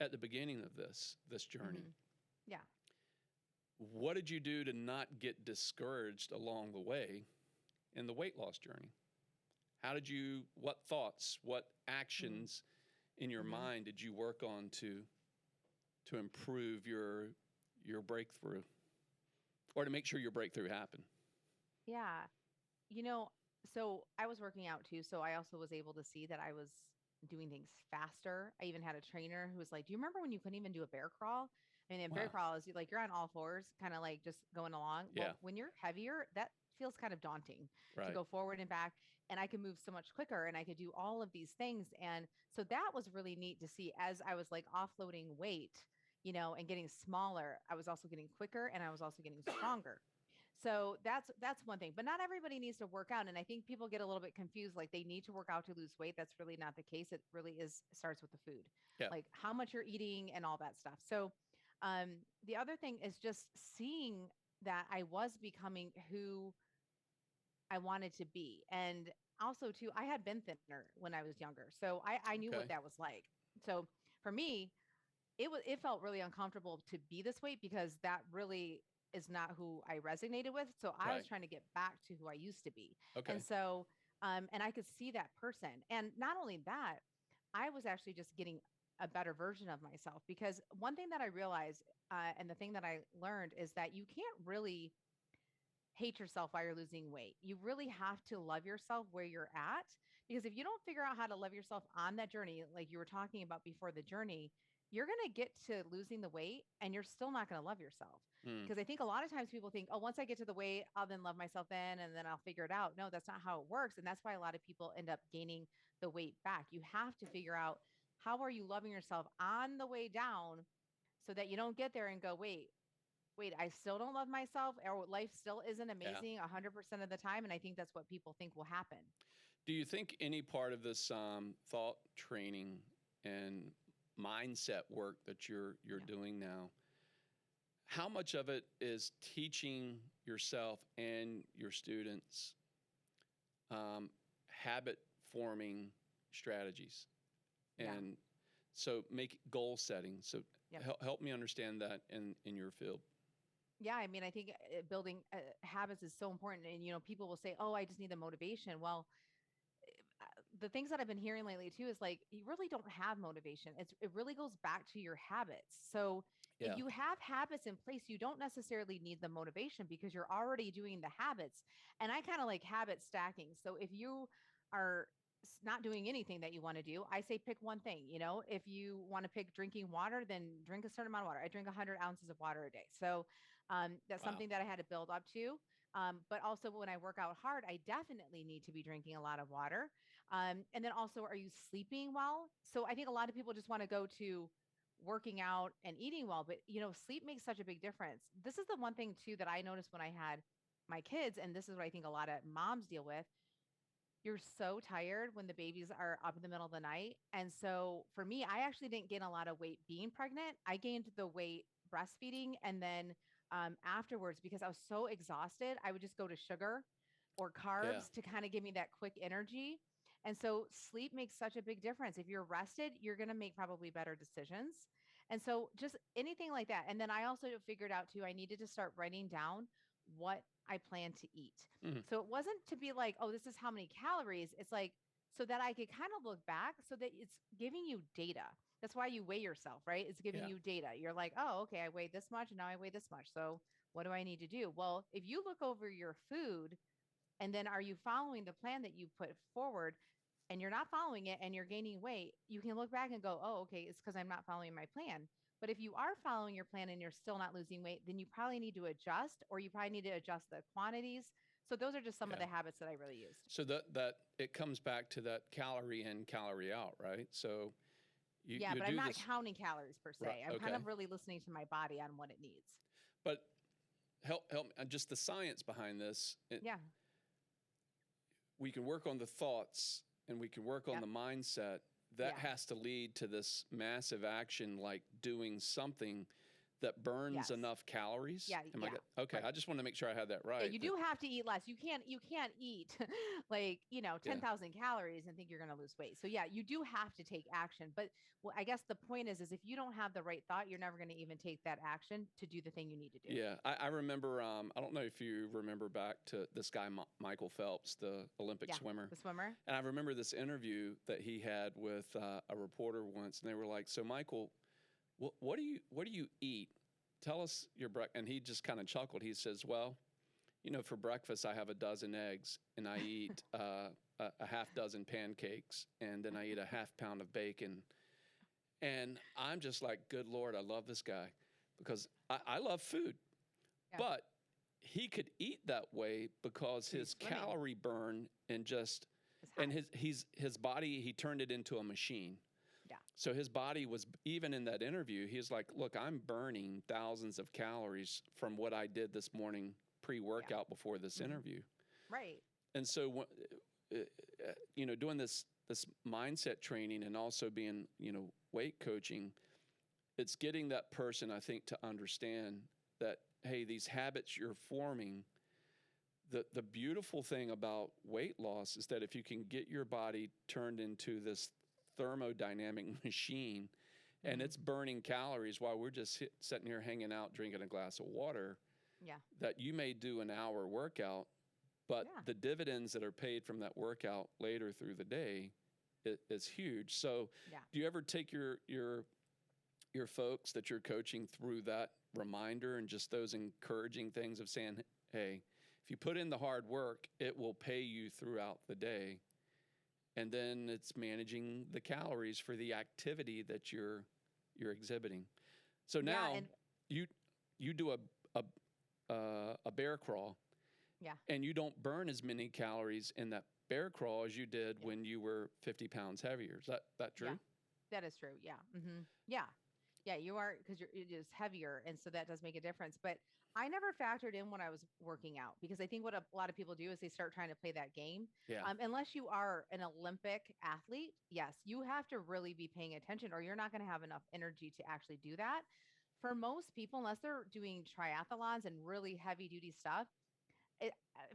at the beginning of this journey. Hmm. Yeah. What did you do to not get discouraged along the way in the weight loss journey? What thoughts, what Hmm. actions in your Hmm. mind did you work on to improve your breakthrough or to make sure your breakthrough happened? Yeah. You know, so I was working out too. So I also was able to see that I was doing things faster. I even had a trainer who was like, do you remember when you couldn't even do a bear crawl? I mean, a bear Wow. crawl is like you're on all fours, kind of like just going along. Yeah. Well, when you're heavier, that feels kind of daunting to Right. go forward and back. And I could move so much quicker and I could do all of these things. And so that was really neat to see as I was like offloading weight, and getting smaller. I was also getting quicker and I was also getting stronger. So that's one thing, but not everybody needs to work out. And I think people get a little bit confused, like they need to work out to lose weight. That's really not the case. It really is starts with the food, Yeah. like how much you're eating and all that stuff. So the other thing is just seeing that I was becoming who I wanted to be. And also too, I had been thinner when I was younger. So I knew what Okay. that was like. So for me, it felt really uncomfortable to be this weight because that really is not who I resonated with. So I was Right. trying to get back to who I used to be. And Okay. so and I could see that person. And not only that, I was actually just getting a better version of myself because one thing that I realized and the thing that I learned is that you can't really hate yourself while you're losing weight. You really have to love yourself where you're at because if you don't figure out how to love yourself on that journey, like you were talking about before the journey, you're going to get to losing the weight and you're still not going to love yourself. Mm. Because I think a lot of times people think, oh, once I get to the weight, I'll then love myself then and then I'll figure it out. No, that's not how it works. And that's why a lot of people end up gaining the weight back. You have to figure out how are you loving yourself on the way down so that you don't get there and go, wait, I still don't love myself, or life still isn't Yeah. amazing 100% of the time. And I think that's what people think will happen. Do you think any part of this thought training and mindset work that you're Yeah. doing now, how much of it is teaching yourself and your students um, habit forming strategies? Yeah. And so make goal setting. So Yep. help me understand that in your field. Yeah, I mean, I think building habits is so important. And, people will say, oh, I just need the motivation. Well, the things that I've been hearing lately too is like you really don't have motivation. It really goes back to your habits. So if Yeah. you have habits in place, you don't necessarily need the motivation because you're already doing the habits. And I kind of like habit stacking. So if you are not doing anything that you want to do, I say pick one thing. If you want to pick drinking water, then drink a certain amount of water. I drink 100 ounces of water a day. So that's Wow. something that I had to build up to. But also when I work out hard, I definitely need to be drinking a lot of water. And then also, are you sleeping well? So I think a lot of people just want to go to working out and eating well, but sleep makes such a big difference. This is the one thing too that I noticed when I had my kids, and this is what I think a lot of moms deal with. You're so tired when the babies are up in the middle of the night. And so for me, I actually didn't gain a lot of weight being pregnant. I gained the weight breastfeeding. And then afterwards, because I was so exhausted, I would just go to sugar or Yeah. carbs to kind of give me that quick energy. And so sleep makes such a big difference. If you're rested, you're going to make probably better decisions. And so just anything like that. And then I also figured out too, I needed to start writing down what I plan to eat. Mhm. So it wasn't to be like, oh, this is how many calories. It's like so that I could kind of look back so that it's giving you data. That's why you weigh yourself, right? It's giving Yeah. you data. You're like, oh, okay, I weighed this much and now I weigh this much. So what do I need to do? Well, if you look over your food and then are you following the plan that you put forward and you're not following it and you're gaining weight, you can look back and go, oh, okay, it's because I'm not following my plan. But if you are following your plan and you're still not losing weight, then you probably need to adjust or you probably need to adjust the quantities. So those are just some of Yeah. the habits that I really used. So that it comes back to that calorie in, calorie out, right? So Yeah, you but I'm do not this counting calories per se. right. I'm kind Okay. of really listening to my body on what it needs. But help just the science behind this. Yeah. We can work on the thoughts and we can work on Yep. the mindset. That Yeah. has to lead to this massive action, like doing something that burns Yes. enough calories. Yeah. Am I Yeah. good? Okay. Right. I just want to make sure I had that right. Yeah, you do have to eat less. You can't eat like, Yeah. 10,000 calories and think you're going to lose weight. So yeah, you do have to take action. But well, I guess the point is if you don't have the right thought, you're never going to even take that action to do the thing you need to do. Yeah, I remember. I don't know if you remember back to this guy, Michael Phelps, the Olympic Yeah. swimmer. The swimmer. And I remember this interview that he had with a reporter once, and they were like, "So, Michael, what do you eat? Tell us your breakfast." And he just kind of chuckled. He says, "Well, for breakfast I have a dozen eggs, and I eat a half dozen pancakes, and then I eat a half pound of bacon." And I'm just like, "Good Lord, I love this guy because I love food." Yeah. But he could eat that way because He's his swimming. calorie burn and just It's and high. his body, he turned it into a machine. Yeah. So his body was, even in that interview, he was like, "Look, I'm burning thousands of calories from what I did this morning pre-workout before this Mhm. interview." Right. And so doing this mindset training and also being weight coaching, it's getting that person, I think, to understand that, hey, these habits you're forming, the beautiful thing about weight loss is that if you can get your body turned into this thermodynamic machine and Mhm. it's burning calories while we're just sitting here hanging out drinking a glass of water, Yeah. that you may do an hour workout, but Yeah. the dividends that are paid from that workout later through the day is huge. So Yeah. do you ever take your folks that you're coaching through that reminder and just those encouraging things of saying, hey, if you put in the hard work, it will pay you throughout the day. And then it's managing the calories for the activity that you're exhibiting. So now Yeah. And you do a bear crawl, yeah. and you don't burn as many calories in that bear crawl as you did Yeah. when you were 50 pounds heavier. Is that true? Yeah. That is true. Yeah. Yeah. Yeah, you are because it is heavier, and so that does make a difference. But I never factored in when I was working out because I think what a lot of people do is they start trying to play that game. Yeah. Unless you are an Olympic athlete, yes, you have to really be paying attention, or you're not going to have enough energy to actually do that. For most people, unless they're doing triathlons and really heavy duty stuff,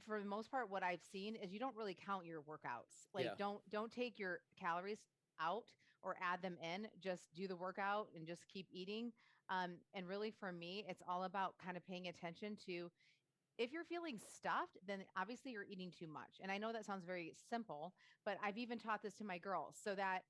for the most part, what I've seen is you don't really count your workouts. Like Yeah. don't take your calories out or add them in. Just do the workout and just keep eating. And really, for me, it's all about kind of paying attention to if you're feeling stuffed, then obviously you're eating too much. And I know that sounds very simple, but I've even taught this to my girls so that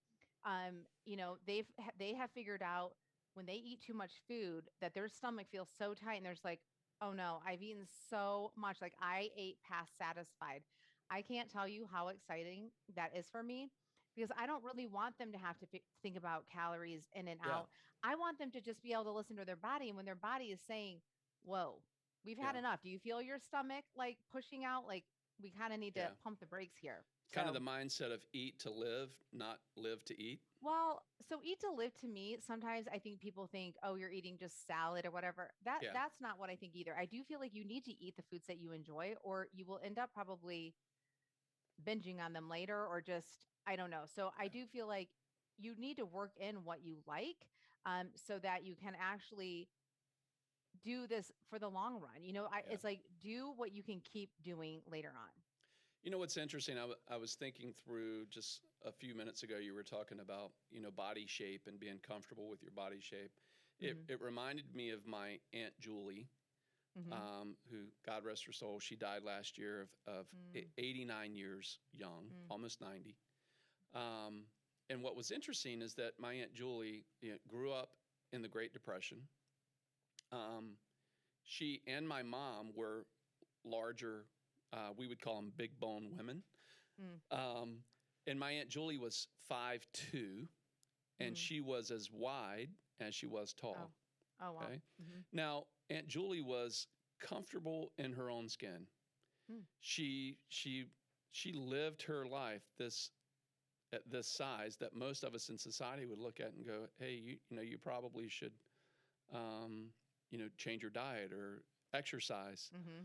they have figured out when they eat too much food that their stomach feels so tight and there's like, oh no, I've eaten so much. Like I ate past satisfied. I can't tell you how exciting that is for me because I don't really want them to have to think about calories in and Yeah. out. I want them to just be able to listen to their body. And when their body is saying, whoa, we've had Yeah. enough. Do you feel your stomach like pushing out? Like we kind of need to Yeah. pump the brakes here. Kind of So, the mindset of eat to live, not live to eat. well, so eat to live to me, sometimes I think people think, oh, you're eating just salad or whatever. Yeah. That's not what I think either. I do feel like you need to eat the foods that you enjoy, or you will end up probably binging on them later, or just I don't know. So I do feel like you need to work in what you like, so that you can actually do this for the long run. Yeah. It's like do what you can keep doing later on. You know what's interesting? I was thinking through just a few minutes ago. You were talking about body shape and being comfortable with your body shape. It Hmm. it reminded me of my Aunt Julie, Hmm. who God rest her soul. She died last year of Mm, 89 years young, mm, almost 90. Um, and what was interesting is that my Aunt Julie grew up in the Great Depression. Um, she and my mom were larger. We would call them big bone women. mm, Um, and my Aunt Julie was 5'2", and mm. she was as wide as she was Oh, tall. oh wow. Okay. Hmm. Now, Aunt Julie was comfortable in her own skin. Mm, She lived her life at this size that most of us in society would look at and go, "Hey, you probably should, change your diet or exercise." mm-hmm.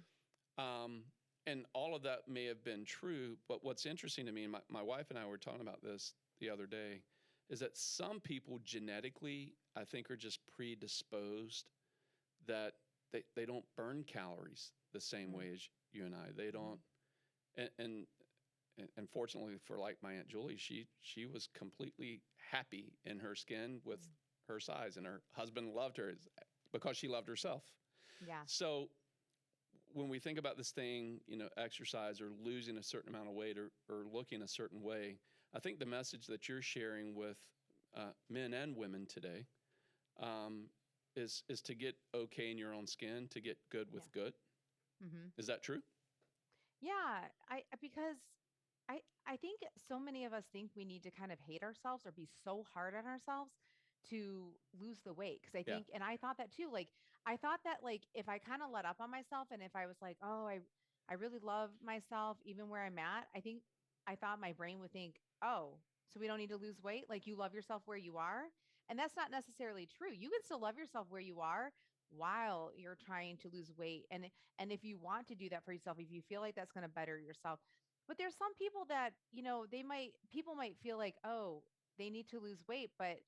Um, and all of that may have been true, but what's interesting to me, and my wife and I were talking about this the other day, is that some people genetically, I think, are just predisposed that they don't burn calories the same way Mm, as you and I. They mm-hmm. don't, and and fortunately for like my Aunt Julie, she was completely happy in her skin with Mm. her size, and her husband loved her because she loved herself. Yeah. So when we think about this thing, exercise or losing a certain amount of weight or looking a certain way, I think the message that you're sharing with men and women today um, is to get okay in your own skin, to get good Yeah. with good. Mm-hmm. Is that true? Yeah. Because I think so many of us think we need to kind of hate ourselves or be so hard on ourselves to lose the weight. Because I Yeah. think, and I thought that too. Like I thought that like if I kind of let up on myself and if I was like, oh, I really love myself even where I'm at, I thought my brain would think, oh, so we don't need to lose weight. Like you love yourself where you are. And that's not necessarily true. You can still love yourself where you are while you're trying to lose weight. And if you want to do that for yourself, if you feel like that's going to better yourself, but there's some people that, people might feel like, oh, they need to lose weight, but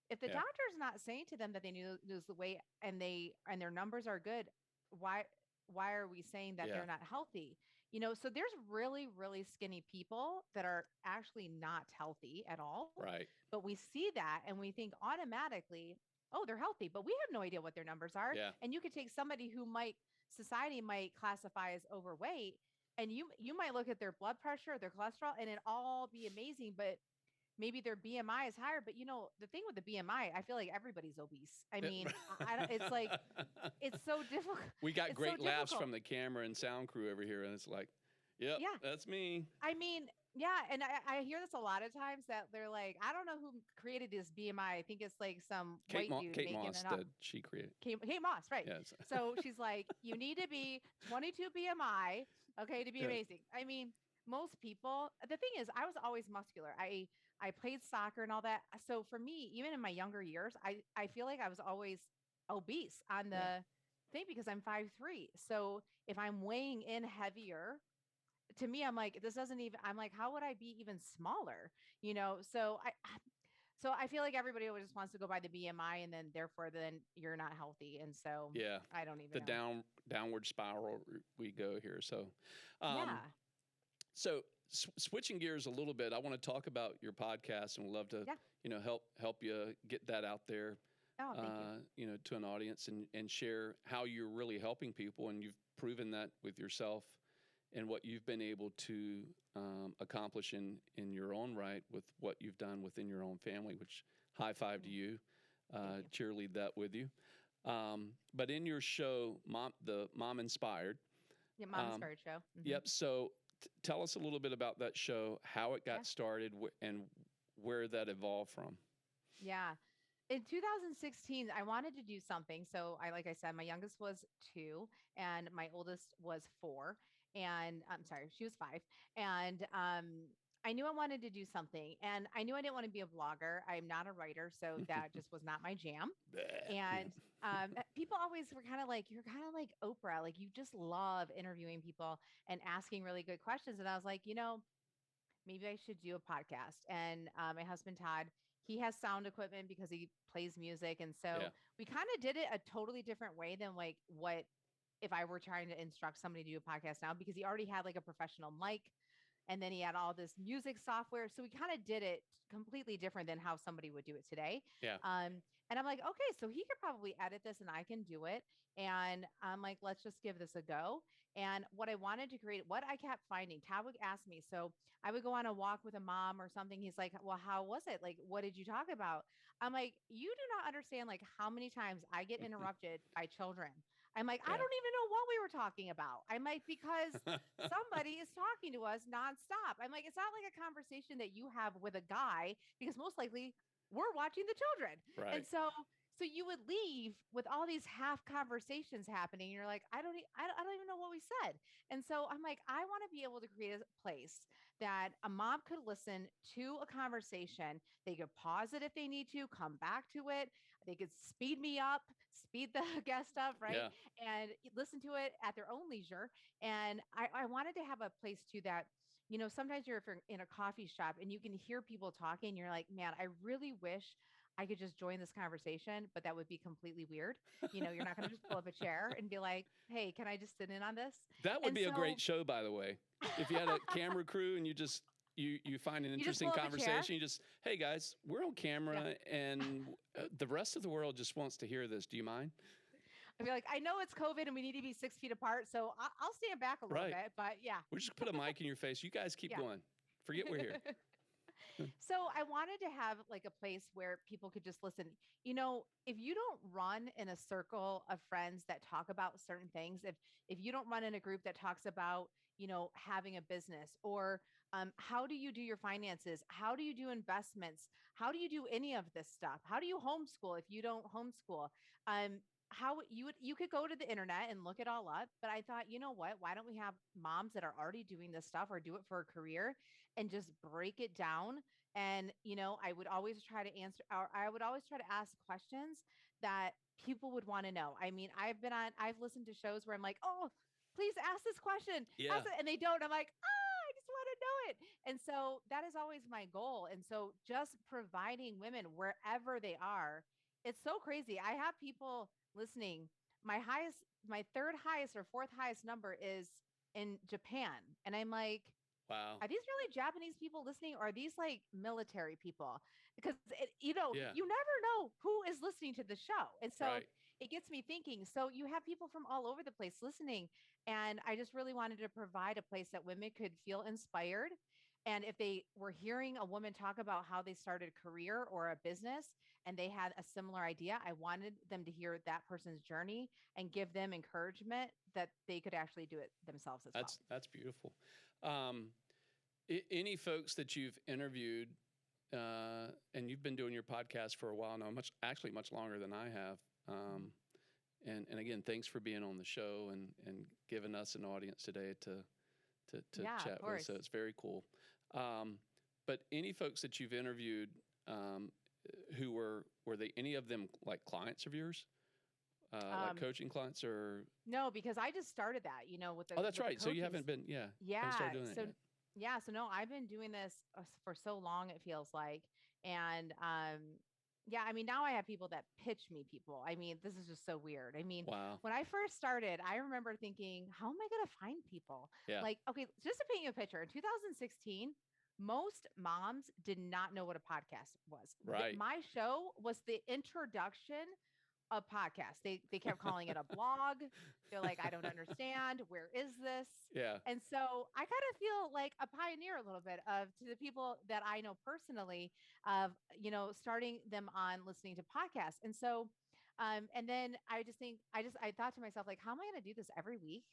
if the Yeah. doctor's not saying to them that they need to lose the weight and their numbers are good, why why are we saying that Yeah. they're not healthy? So there's really, really skinny people that are actually not healthy at all. Right. But we see that and we think automatically, oh, they're healthy, but we have no idea what their numbers are. Yeah. And you could take somebody who society might classify as overweight, and you might look at their blood pressure, their cholesterol, and it all be amazing, but maybe their BMI is higher. But the thing with the BMI, I feel like everybody's obese. I mean, it's like it's so difficult. We got It's so great laughs difficult. from the camera and sound crew over here, and it's like, yep, Yeah. that's me. I mean, yeah, and I hear this a lot of times that they're like, I don't know who created this BMI. I think it's like some white dude Kate making Moss it up. did. She created. Kate Moss, right? Yes. So she's like, you need to be 22 BMI, okay, to be Yeah. amazing. I mean, most people. The thing is, I was always muscular. I played soccer and all that. So for me, even in my younger years, I feel like I was always obese on Yeah. the thing because I'm 5'3". So if I'm weighing in heavier, to me, I'm like, this doesn't even, I'm like, how would I be even smaller? So I feel like everybody always just wants to go by the BMI and then therefore then you're not healthy. And so Yeah. I don't even The know. downward spiral we go here. Um, Yeah. so switching gears a little bit, I want to talk about your podcast and would love to, Yeah. help you get that out there, Oh, thank you. to an audience and share how you're really helping people. And you've proven that with yourself and what you've been able to accomplish in your own right with what you've done within your own family, which high five to you, Thank you. cheerlead that with you. But in your show, the Mom Inspired, Yeah. Mom um, Inspired Show. yep. So tell us a little bit about that show, how it Yeah. got started, and where that evolved from. Yeah. In 2016, I wanted to do something. So like I said, my youngest was 2 and my oldest was 4. And I'm sorry, she was 5. And I knew I wanted to do something and I knew I didn't want to be a vlogger. I'm not a writer. So that just was not my jam. Yeah. And people always were kind of like, you're kind of like Oprah. Like you just love interviewing people and asking really good questions. And I was like, maybe I should do a podcast. And my husband, Todd, he has sound equipment because he plays music. And Yeah. so we kind of did it a totally different way than like what if I were trying to instruct somebody to do a podcast now, because he already had like a professional mic and then he had all this music software. So we kind of did it completely different than how somebody would do it today. Yeah. And I'm like, okay, so he could probably edit this and I can do it. And I'm like, let's just give this a go. And what I wanted to create, what I kept finding, Todd would ask me. So I would go on a walk with a mom or something. He's like, well, how was it? Like, what did you talk about? I'm like, you do not understand like how many times I get interrupted by children. I'm like, I Yeah. don't even know what we were talking about. I'm like, because somebody is talking to us nonstop. I'm like, it's not like a conversation that you have with a guy because most likely we're watching the children. And Right. so you would leave with all these half conversations happening. And you're like, I don't even know what we said. And so I'm like, I want to be able to create a place that a mom could listen to a conversation. They could pause it if they need to, come back to it. They could speed me up, speed the guest up, right? Yeah. And listen to it at their own leisure. And I wanted to have a place too that, sometimes if you're in a coffee shop and you can hear people talking, you're like, man, I really wish I could just join this conversation, but that would be completely weird. You're not going to just pull up a chair and be like, hey, can I just sit in on this? That would And be a so great show, by the way. If you had a camera crew and you find an you just interesting pull up a chair. conversation, you just, hey guys, we're on camera and the rest of the world just wants to hear this. Do you mind? I'd be like, I know it's COVID and we need to be 6 feet apart. So I'll stand back a little Right. bit, but yeah. We'll just put a mic in your face. You guys keep Yeah. going. Forget we're here. So I wanted to have like a place where people could just listen. If you don't run in a circle of friends that talk about certain things, if you don't run in a group that talks about, having a business or how do you do your finances? How do you do investments? How do you do any of this stuff? How do you homeschool if you don't homeschool? How you could go to the internet and look it all up. But I thought, you know what? Why don't we have moms that are already doing this stuff or do it for a career and just break it down? And, I would always try to answer, or I would always try to ask questions that people would want to know. I mean, I've listened to shows where I'm like, oh, please ask this question. Yeah. Ask it. And they don't. I'm like, I just want to know it. And so that is always my goal. And so just providing women wherever they are, it's so crazy. I have people listening. My third highest or fourth highest number is in Japan. And I'm like, Wow. are these really Japanese people listening or are these like military people? Because Yeah. you never know who is listening to the show. And so Right. it gets me thinking. So you have people from all over the place listening. And I just really wanted to provide a place that women could feel inspired. And if they were hearing a woman talk about how they started a career or a business and they had a similar idea, I wanted them to hear that person's journey and give them encouragement that they could actually do it themselves as That's beautiful. Any folks that you've interviewed, and you've been doing your podcast for a while now, much longer than I have. And again, thanks for being on the show and giving us an audience today to Yeah, of chat with. course. So it's very cool. But any folks that you've interviewed, who were they any of them like clients of yours, like coaching clients or? No, because I just started that, with the Oh, that's with the right. So you coaches. haven't been, haven't Yeah. started doing So that yet. yeah. So no, I've been doing this for so long, it feels like. And yeah, I mean, now I have people that pitch me people. I mean, this is just so weird. I mean, Wow. when I first started, I remember thinking, how am I going to find people? Yeah. Like, okay, just to paint you a picture, in 2016, most moms did not know what a podcast was. Right. My show was the introduction a podcast. They kept calling it a blog. They're like, I don't understand. Where is this? Yeah. And so I kind of feel like a pioneer a little bit of to the people that I know personally of, starting them on listening to podcasts. And so and then I just think I thought to myself, like, how am I gonna do this every week?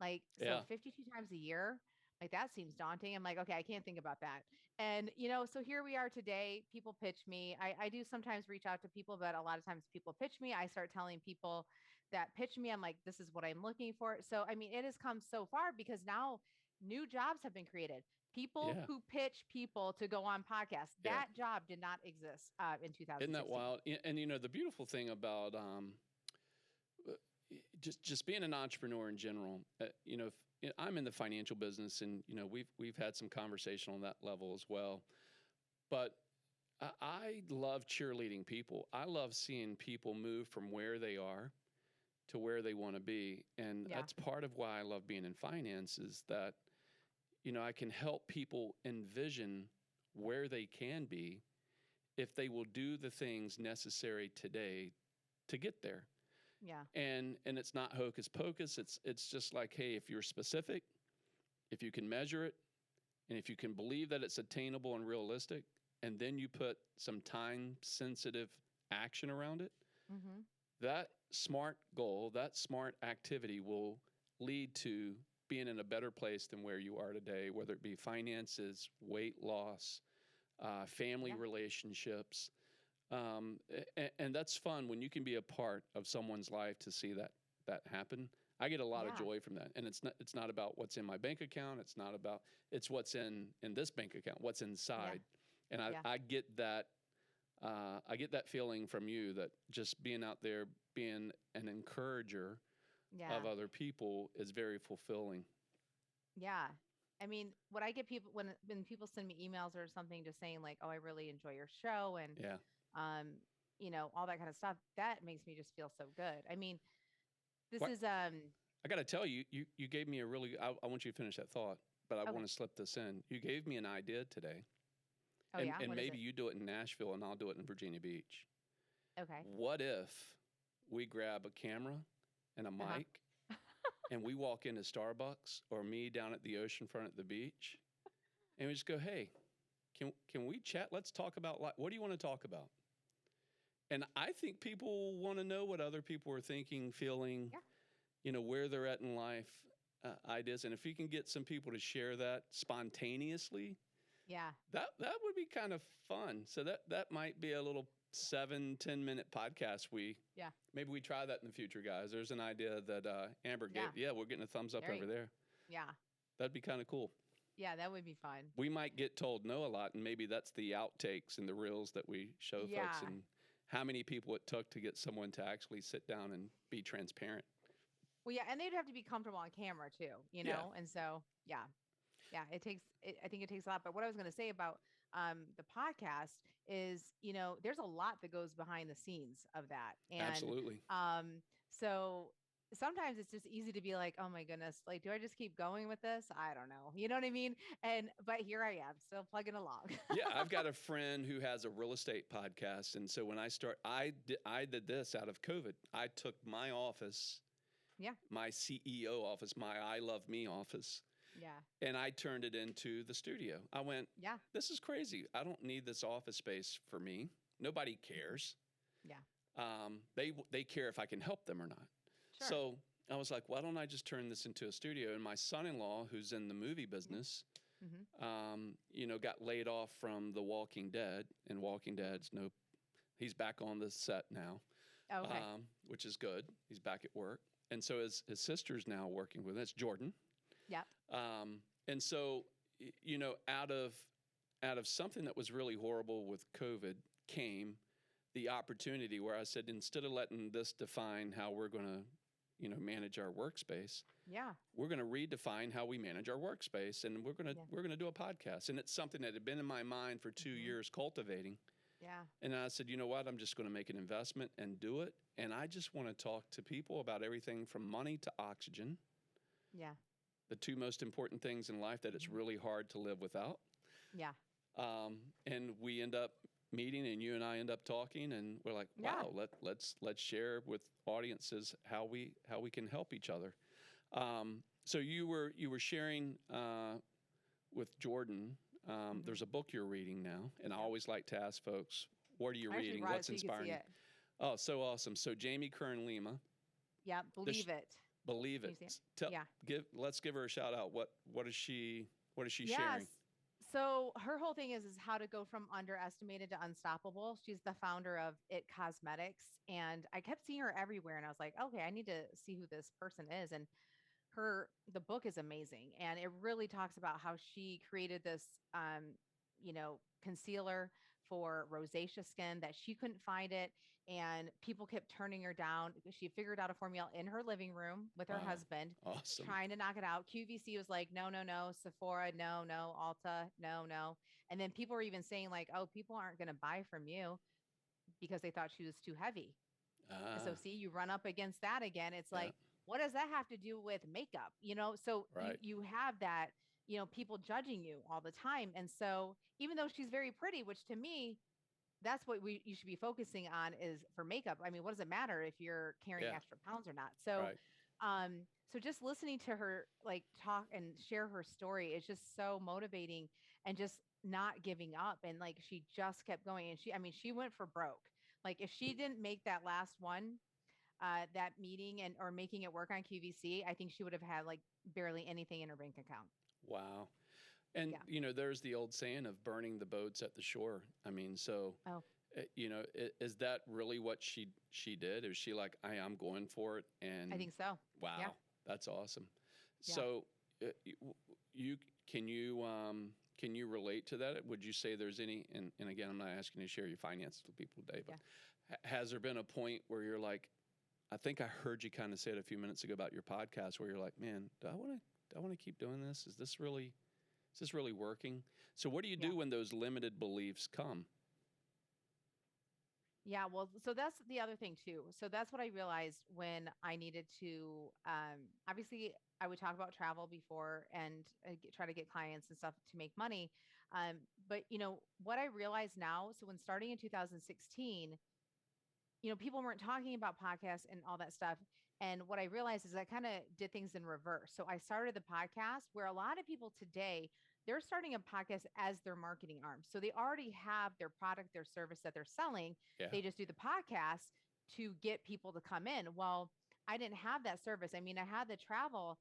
Like, so Yeah. 52 times a year. Like that seems daunting. I'm like, okay, I can't think about that. And so here we are today. People pitch me. I do sometimes reach out to people, but a lot of times people pitch me. I start telling people that pitch me, I'm like, this is what I'm looking for. So I mean, it has come so far because now new jobs have been created. People Yeah. who pitch people to go on podcasts. Yeah. That job did not exist in 2016. Isn't that wild? And the beautiful thing about just being an entrepreneur in general, I'm in the financial business, and we've had some conversation on that level as well. But I love cheerleading people. I love seeing people move from where they are to where they want to be, and Yeah. that's part of why I love being in finance. Is that I can help people envision where they can be if they will do the things necessary today to get there. Yeah. And it's not hocus pocus. It's just like, hey, if you're specific, if you can measure it, and if you can believe that it's attainable and realistic, and then you put some time sensitive action around it, Mm-hmm. that smart goal, that smart activity will lead to being in a better place than where you are today, whether it be finances, weight loss, family Yeah. relationships. And that's fun when you can be a part of someone's life to see that happen. I get a lot of Yeah. joy from that. And it's not about what's in my bank account. It's what's in this bank account, what's inside. And Yeah. I get that. I get that feeling from you, that just being out there, being an encourager Yeah. of other people is very fulfilling. Yeah. I mean, what I get people when people send me emails or something just saying like, "Oh, I really enjoy your show," and Yeah. all that kind of stuff, that makes me just feel so good. I mean, this What is I got to tell you, you gave me a really. I want you to finish that thought, but I okay. want to slip this in. You gave me an idea today, Oh and yeah, what is maybe it? you do it in Nashville, and I'll do it in Virginia Beach. Okay. What if we grab a camera and a Uh-huh. mic, and we walk into Starbucks or me down at the ocean front at the beach, and we just go, "Hey, can we chat? Let's talk about what do you want to talk about?" And I think people want to know what other people are thinking, feeling, Yeah. where they're at in life, ideas. And if you can get some people to share that spontaneously, Yeah. that would be kind of fun. So that might be a little 7-10 minute podcast. Yeah. Maybe we try that in the future, guys. There's an idea that Amber Yeah. gave. Yeah, we're getting a thumbs up There you over go. there. Yeah. That'd be kind of cool. Yeah, that would be fun. We might get told no a lot, and maybe that's the outtakes and the reels that we show folks, Yeah. and how many people it took to get someone to actually sit down and be transparent. Well, yeah, and they'd have to be comfortable on camera too, Yeah. And so, yeah. Yeah, I think it takes a lot. But what I was going to say about the podcast is, there's a lot that goes behind the scenes of that. And Absolutely. so sometimes it's just easy to be like, oh my goodness, like, do I just keep going with this? I don't know. You know what I mean? But here I am still plugging along. Yeah, I've got a friend who has a real estate podcast. And so when I did this out of COVID. I took my office, Yeah. my CEO office, my I Love Me office, Yeah. and I turned it into the studio. I went, Yeah. this is crazy. I don't need this office space for me. Nobody cares. Yeah. They care if I can help them or not. Sure. So I was like, why don't I just turn this into a studio? And my son-in-law, who's in the movie business, got laid off from The Walking Dead, and Walking Dead's he's back on the set now, Okay. which is good. He's back at work. And so his sister's now working with us, Jordan. Yeah. And so, out of out of something that was really horrible with COVID came the opportunity where I said, instead of letting this define how we're going to, manage our workspace, Yeah. we're going to redefine how we manage our workspace, and we're going to Yeah. we're going to do a podcast. And it's something that had been in my mind for 2 years cultivating. Yeah. And I said, you know what? I'm just going to make an investment and do it. And I just want to talk to people about everything from money to oxygen, Yeah. the two most important things in life that it's really hard to live without. Yeah. And we end up meeting, and you and I end up talking, and we're like, Yeah. wow, let's share with audiences how we can help each other. So you were sharing with Jordan. There's a book you're reading now, and I always like to ask folks, what are you I actually reading? brought it What's so you could inspiring see you? it. Oh, so awesome. So Jamie Kern Lima, Yeah. Believe it. believe Can it. you see it? Yeah. Let's give her a shout out. What is she Yes. sharing? So her whole thing is how to go from underestimated to unstoppable. She's the founder of It Cosmetics, and I kept seeing her everywhere, and I was like, okay, I need to see who this person is. And the book is amazing, and it really talks about how she created this, concealer for rosacea skin that she couldn't find it, and people kept turning her down. She figured out a formula in her living room with her Wow. husband, Awesome. trying to knock it out. QVC was like, no, no, no. Sephora, no, no. Ulta, no, no. And then people were even saying like, oh, people aren't going to buy from you because they thought she was too heavy. So see, you run up against that again. It's Yeah. like, what does that have to do with makeup? So Right. you have that, people judging you all the time. And so even though she's very pretty, which to me, that's what you should be focusing on is for makeup. I mean, what does it matter if you're carrying Yeah. extra pounds or not? So, Right. so just listening to her like talk and share her story is just so motivating, and just not giving up. And like, she just kept going, and she went for broke. Like if she didn't make that last one, that meeting and or making it work on QVC, I think she would have had like barely anything in her bank account. Wow. And Yeah. there's the old saying of burning the boats at the shore. I mean, so Oh, is that really what she did? Is she like, I'm going for it? And I think so. wow, Yeah. that's awesome. Yeah. So you can you relate to that? Would you say there's any? And again, I'm not asking you to share your finances with people today, but has there been a point where you're like, I think I heard you kind of say it a few minutes ago about your podcast, where you're like, man, do I want to keep doing this? Is this really working? So what do you Yeah. do when those limited beliefs come? Yeah, well, so that's the other thing too. So that's what I realized when I needed to, obviously, I would talk about travel before and try to get clients and stuff to make money. But what I realize now, so when starting in 2016, people weren't talking about podcasts and all that stuff. And what I realized is I kind of did things in reverse. So I started the podcast where a lot of people today, they're starting a podcast as their marketing arm. So they already have their product, their service that they're selling. Yeah. They just do the podcast to get people to come in. Well, I didn't have that service. I mean, I had the travel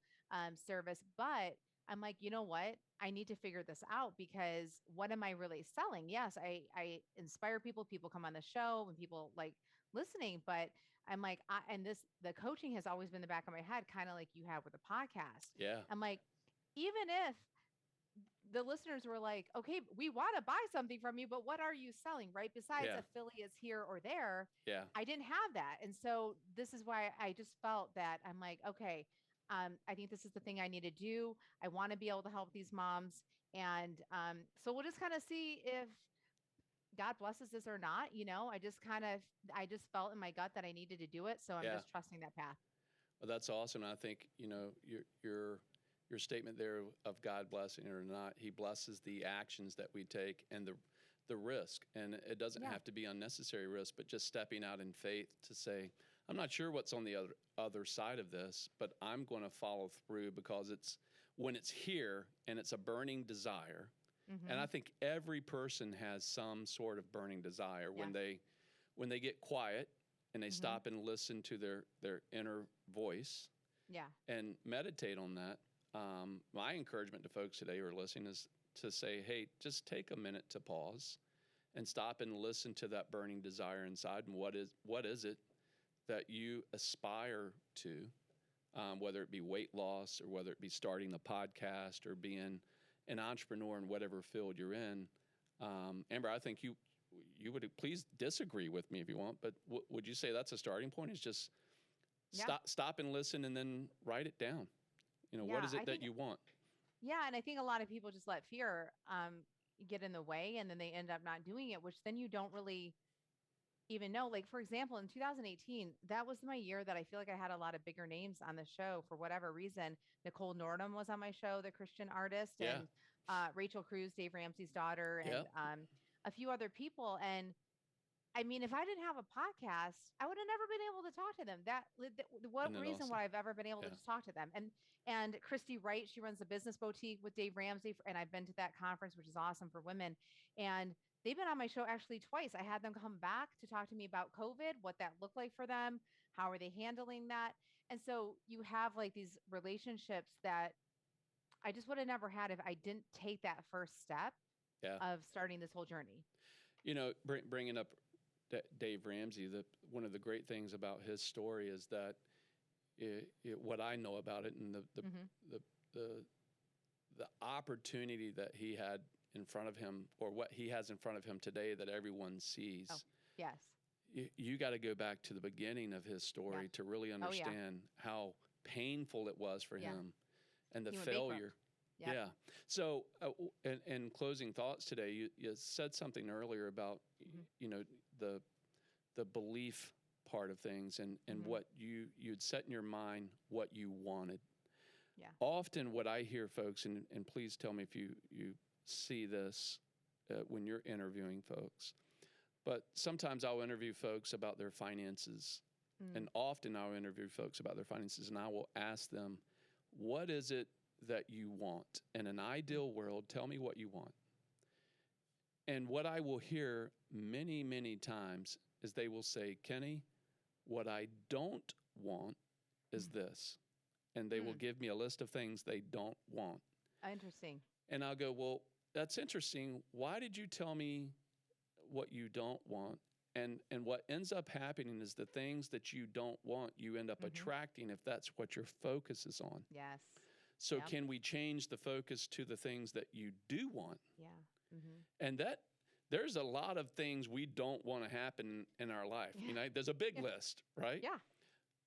service, but I'm like, you know what? I need to figure this out, because what am I really selling? Yes, I inspire people. People come on the show and people like listening, but I'm like, the coaching has always been in the back of my head, kind of like you have with the podcast. Yeah. I'm like, even if the listeners were like, okay, we want to buy something from you, but what are you selling? Right. Besides Yeah. affiliates here or there. Yeah. I didn't have that. And so this is why I just felt that I'm like, okay, I think this is the thing I need to do. I want to be able to help these moms. And so we'll just kind of see if God blesses this or not. I just felt in my gut that I needed to do it. So I'm Yeah. just trusting that path. Well, that's awesome. I think, your statement there of God blessing it or not, He blesses the actions that we take and the risk. And it doesn't Yeah. have to be unnecessary risk, but just stepping out in faith to say, I'm not sure what's on the other side of this, but I'm going to follow through, because when it's here and it's a burning desire. Mm-hmm. And I think every person has some sort of burning desire when they get quiet and they Mhm. stop and listen to their inner voice Yeah. and meditate on that. My encouragement to folks today who are listening is to say, hey, just take a minute to pause and stop and listen to that burning desire inside. And what is it that you aspire to, whether it be weight loss or whether it be starting a podcast or being an entrepreneur in whatever field you're in. Amber, I think you would please disagree with me if you want, but would you say that's a starting point? Is just Yeah. stop and listen, and then write it down. What Yeah. is it that you want? Yeah. And I think a lot of people just let fear get in the way and then they end up not doing it, which then you don't really even know. Like, for example, in 2018, that was my year that I feel like I had a lot of bigger names on the show for whatever reason. Nicole Nordum was on my show, the Christian artist, Yeah, and Rachel Cruz, Dave Ramsey's daughter, yeah, and a few other people. And I mean, if I didn't have a podcast, I would have never been able to talk to them. What isn't it reason awesome? would I've ever been able Yeah, to just talk to them? And Christy Wright, she runs a business boutique with Dave Ramsey, and I've been to that conference, which is awesome for women. And they've been on my show actually twice. I had them come back to talk to me about COVID, what that looked like for them, how are they handling that. And so you have like these relationships that I just would have never had if I didn't take that first step yeah. of starting this whole journey. Bringing up Dave Ramsey, one of the great things about his story is that what I know about it, and Hmm. the the the opportunity that he had in front of him, or what he has in front of him today that everyone Oh, sees. yes. You got to go back to the beginning of his Yeah. story to really Oh, yeah. understand how painful it was for Yeah. him, and the He went bankrupt. failure. Yep. Yeah. So, in closing thoughts today, you said something earlier about Hmm. you know the belief part of things, and Hmm. what you'd set in your mind what you wanted. Yeah. Often, what I hear folks, and please tell me if you see this when you're interviewing folks, but sometimes I'll interview folks about their finances, Mm. and often I'll interview folks about their finances, and I will ask them, what is it that you want? In an Mm. ideal world, tell me what you want. And what I will hear many, many times is they will say, Kenny, what I don't want is Mm. this. And they will Mm. give me a list of things they don't want. Interesting. And I'll go, well, that's interesting. Why did you tell me what you don't want? And what ends up happening is the things that you don't want, you end up Hmm. attracting if that's what your focus is on. Yes. So Yep. can we change the focus to the things that you do want? Yeah. Hmm. And there's a lot of things we don't want to happen in our life. Yeah. There's a big Yeah. list, right? Yeah.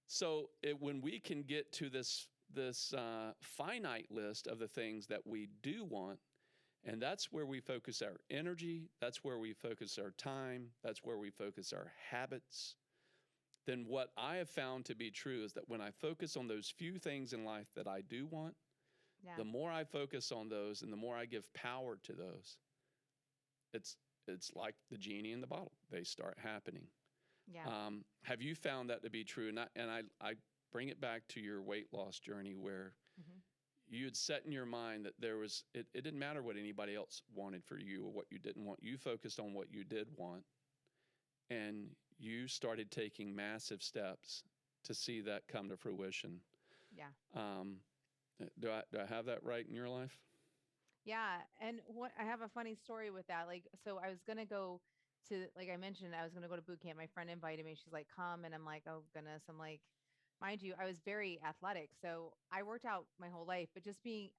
So when we can get to this finite list of the things that we do want, and that's where we focus our energy, that's where we focus our time, that's where we focus our habits, then what I have found to be true is that when I focus on those few things in life that I do want, Yeah. the more I focus on those and the more I give power to those, it's like the genie in the bottle. They start happening. Yeah. Have you found that to be true? And I bring it back to your weight loss journey, where Hmm. you had set in your mind that it didn't matter what anybody else wanted for you or what you didn't want. You focused on what you did want, and you started taking massive steps to see that come to fruition. Yeah. Um, do I have that right in your life? Yeah. And what I have a funny story with that. Like, so I was gonna go to, like I mentioned, I was gonna go to boot camp. My friend invited me. She's like, come, and I'm like, oh goodness. I'm like, mind you, I was very athletic, so I worked out my whole life, but just being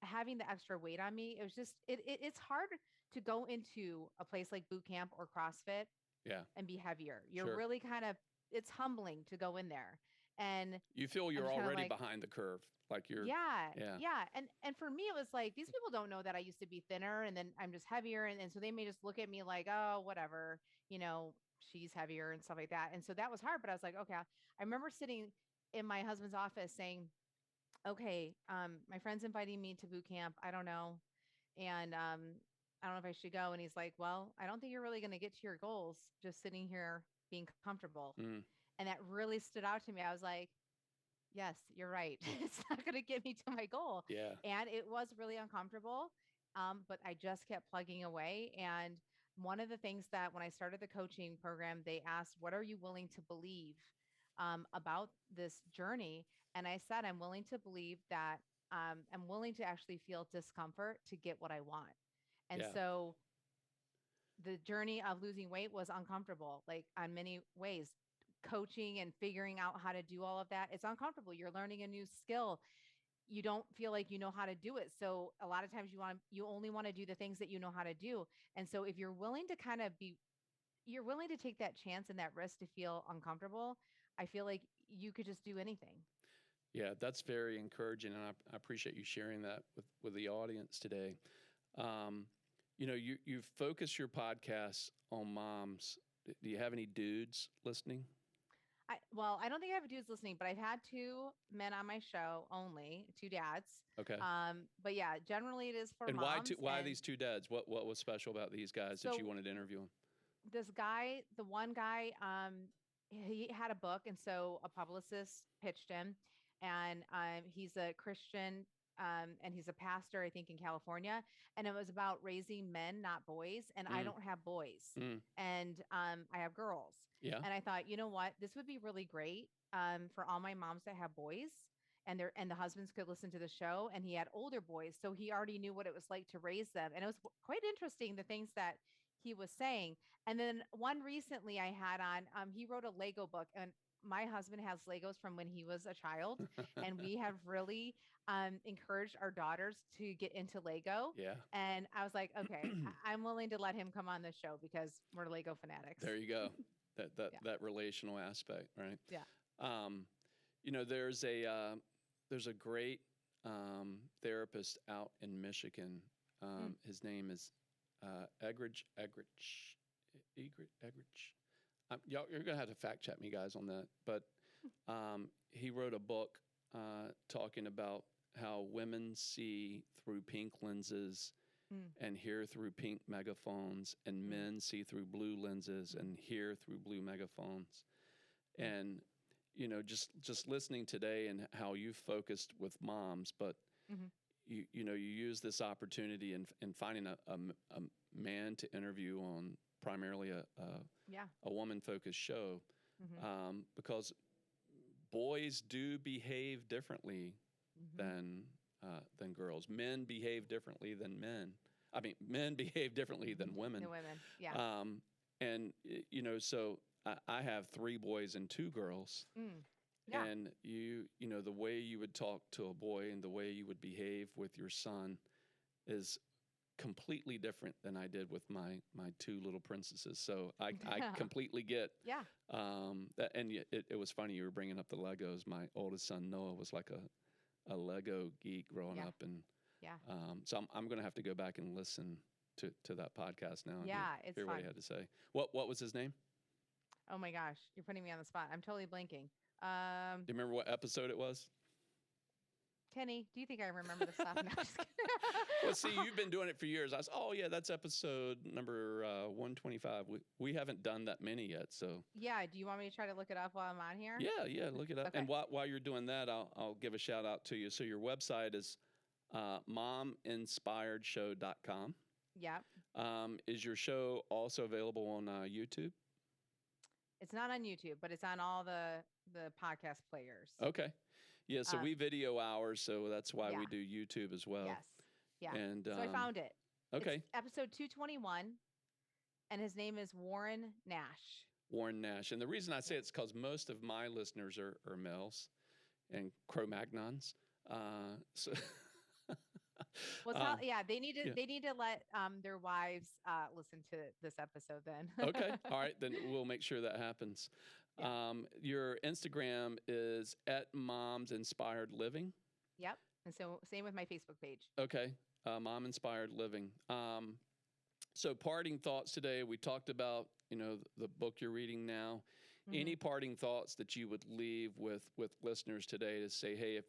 having the extra weight on me, it was just it's hard to go into a place like boot camp or CrossFit Yeah, and be heavier. You're sure. really kind of, it's humbling to go in there. And You feel I'm you're just kind of already like, behind the curve, like you're. yeah, Yeah, yeah. And for me, it was like, these people don't know that I used to be thinner and then I'm just heavier. And so they may just look at me like, oh, whatever, you know, she's heavier and stuff like that. And so that was hard. But I was like, okay. I remember sitting in my husband's office saying, okay, my friend's inviting me to boot camp. I don't know. And I don't know if I should go. And he's like, well, I don't think you're really going to get to your goals just sitting here being comfortable. mm, And that really stood out to me. I was like, yes, you're right. It's not going to get me to my goal. yeah, And it was really uncomfortable. But I just kept plugging away. And one of the things that when I started the coaching program, they asked, what are you willing to believe about this journey? And I said, I'm willing to believe that I'm willing to actually feel discomfort to get what I want. And yeah, so the journey of losing weight was uncomfortable, like on many ways. Coaching and figuring out how to do all of that, it's uncomfortable. You're learning a new skill. you don't feel like you know how to do it. So a lot of times you only want to do the things that you know how to do. And so if you're willing to kind of be you're willing to take that chance and that risk to feel uncomfortable, I feel like you could just do anything. Yeah, that's very encouraging, and I appreciate you sharing that with the audience today. Um, you focus your podcast on moms. Do you have any dudes listening? I don't think I have dudes listening, but I've had two men on my show only, two dads. Okay. But yeah, generally it is for And why moms. why And these two dads? What was special about these guys that you so wanted to interview them? this guy, the one guy, he had a book, and so a publicist pitched him, and he's a Christian, and he's a pastor, I think, in California, and it was about raising men, not boys, and I Mm, don't have boys, mm, and I have girls, yeah. and I thought, you know what, this would be really great, for all my moms that have boys. And the husbands could listen to the show, and he had older boys, so he already knew what it was like to raise them, and it was quite interesting the things that he was saying. And then one recently I had on, he wrote a Lego book, and my husband has Legos from when he was a child, and we have really encouraged our daughters to get into Lego. Yeah. And I was like, okay, I'm willing to let him come on this show because we're Lego fanatics. There you go. Yeah. That relational aspect, right? Yeah. Um, there's a great therapist out in Michigan. Mm. His name is Egrich. Y'all, you're gonna have to fact check me, guys, on that. But he wrote a book talking about how women see through pink lenses Mm. and hear through pink megaphones, and Mm. men see through blue lenses and hear through blue megaphones. Mm. And just listening today and how you focused with moms, but Mhm. you use this opportunity in finding a man to interview on primarily Yeah. a woman focused show, Mhm. because boys do behave differently Mhm. than girls. Men behave differently than men. I mean, men behave differently than women. The women. Yeah. And so I have three boys and two girls. Mm. Yeah. And the way you would talk to a boy and the way you would behave with your son is completely different than I did with my two little princesses. So I completely get Yeah. that. And it was funny you were bringing up the Legos. My oldest son Noah was like a Lego geek growing Yeah. up, and Yeah. so I'm going to have to go back and listen to that podcast now and Yeah. It's hear what he fun. had to say. What was his name? Oh my gosh, you're putting me on the spot. I'm totally blanking. Do you remember what episode it was? Kenny, do you think I remember the stuff? No, just kidding. Well, see, you've been doing it for years. I was, oh yeah, that's episode number 125. We haven't done that many yet, so Yeah. Do you want me to try to look it up while I'm on here? yeah, look it up. Okay. And while you're doing that, I'll give a shout out to you. So your website is mominspiredshow.com. Yeah. Is your show also available on YouTube? It's not on YouTube, but it's on all the podcast players. Okay. Yeah, so Um, we video ours, so that's why yeah. we do YouTube as well. Yes. Yeah. And So I found it. okay, It's episode 221, and his name is Warren Nash. Warren Nash. And the reason I say it's because most of my listeners are males and Cro-Magnons. So Well, yeah, they need to yeah. they need to let their wives listen to this episode then. Okay. All right. Then we'll make sure that happens. Yeah. Your Instagram is @momsinspiredliving. Yep. And so same with my Facebook page. Okay. Mom Inspired Living. So parting thoughts today. We talked about, the book you're reading now. Mhm. Any parting thoughts that you would leave with listeners today to say, hey,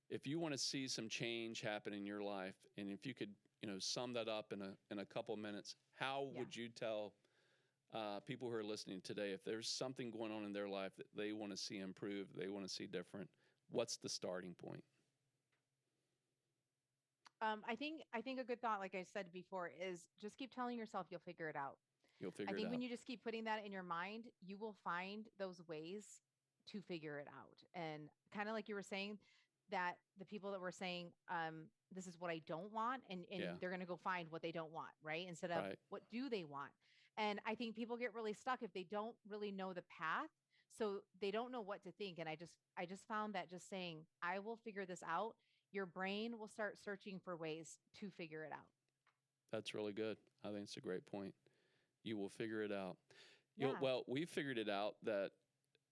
if you want to see some change happen in your life, and if you could, sum that up in a couple minutes, how Yeah. would you tell people who are listening today, if there's something going on in their life that they want to see improve, they want to see different, what's the starting point? I think a good thought, like I said before, is just keep telling yourself you'll figure it out. You'll I figure it think out. when you just keep putting that in your mind, you will find those ways to figure it out. And kind of like you were saying, that the people that were saying, this is what I don't want, and Yeah. they're going to go find what they don't want, right? Instead of Right. what do they want. And I think people get really stuck if they don't really know the path. So they don't know what to think. And I just found that just saying, I will figure this out, your brain will start searching for ways to figure it out. That's really good. I think it's a great point. You will figure it out. Yeah. Well, we figured it out that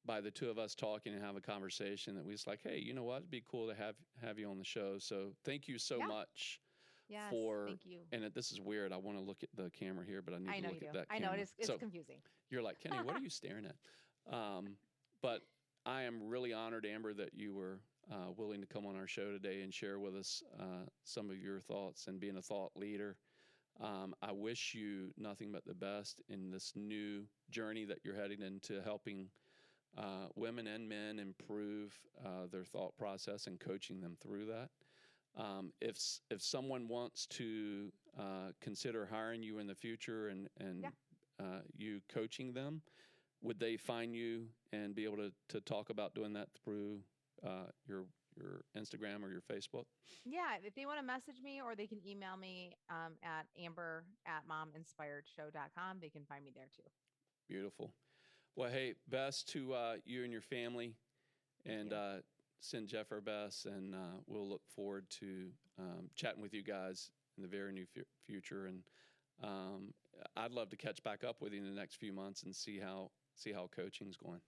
by the two of us talking and have a conversation that we was like, hey, you know what? It'd be cool to have you on the show. So thank you so Yeah. much Yes, for. thank you. And this is weird. I want to look at the camera here, but I need I to know look you at do. that I camera. know it's So confusing. you're like, Kenny, what are you staring at? But I am really honored, Amber, that you were willing to come on our show today and share with us some of your thoughts and being a thought leader. I wish you nothing but the best in this new journey that you're heading into, helping women and men improve their thought process and coaching them through that. If someone wants to consider hiring you in the future and you coaching them, would they find you and be able to talk about doing that through your Instagram or your Facebook? Yeah, if they want to message me, or they can email me at amber@mominspiredshow.com. They can find me there too. Beautiful. Well, hey, best to you and your family, and send Jeff our best, and we'll look forward to chatting with you guys in the very near future. And I'd love to catch back up with you in the next few months and see how coaching's going.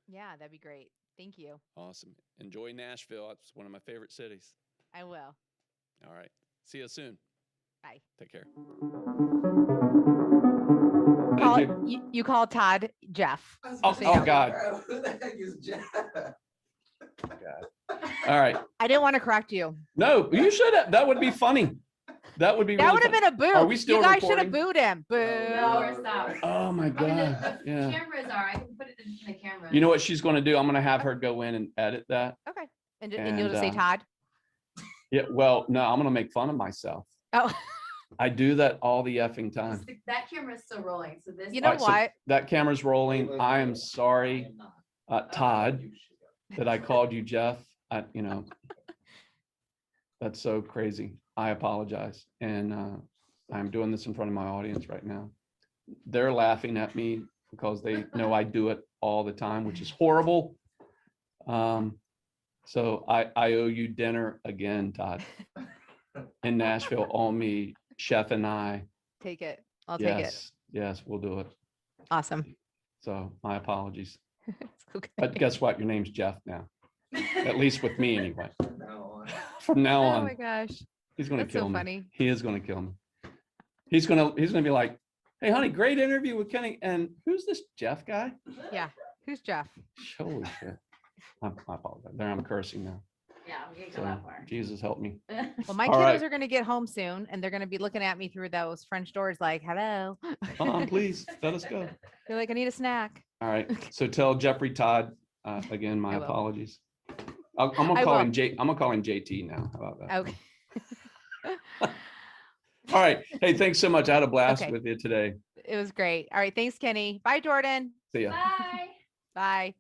Yeah, that'd be great. Thank you. Awesome. Enjoy Nashville. It's one of my favorite cities. I will. All right. See you soon. Bye. Take care. You call Todd Jeff. Oh, God. Who the heck is Jeff? All right. I didn't want to correct you. No, you should have. That would be funny. That would be That really would have fun. been a boo. Are we still You guys should recording? have booed him. Boo. No, we're stopped. Oh, my I mean, God. the Yeah. cameras are. I can put it in the camera. You know what she's going to do? I'm going to have her go in and edit that. Okay. And you'll just say And, Todd. Yeah. Well, no, I'm going to make fun of myself. Oh, I do that all the effing time. That camera is still rolling. So this. you know All right, so what? that camera's rolling. I am sorry, Todd, that I called you Jeff. That's so crazy. I apologize. And I'm doing this in front of my audience right now. They're laughing at me because they know I do it all the time, which is horrible. So I owe you dinner again, Todd. In Nashville, all me, Chef and I. Take it. I'll take it. Yes, we'll do it. Awesome. So my apologies. It's okay. But guess what? Your name's Jeff now. At least with me anyway. No. From now Oh on, my gosh. he's gonna That's kill so me. funny. He is gonna kill me. He's gonna be like, hey honey, great interview with Kenny. And who's this Jeff guy? Yeah. Who's Jeff? Holy shit. I apologize. There I'm cursing now. Yeah, we can go So that far. Jesus help me. Well, my All kiddos right. are going to get home soon, and they're going to be looking at me through those French doors like, hello. Please let us go. They're like, I need a snack. All right. So tell Jeffrey Todd again, my I will. apologies. I'm gonna I call will. him I'm gonna call him JT now. How about that? Okay. All right. Hey, thanks so much. I had a blast Okay. with you today. It was great. All right. Thanks, Kenny. Bye, Jordan. See ya. Bye. Bye.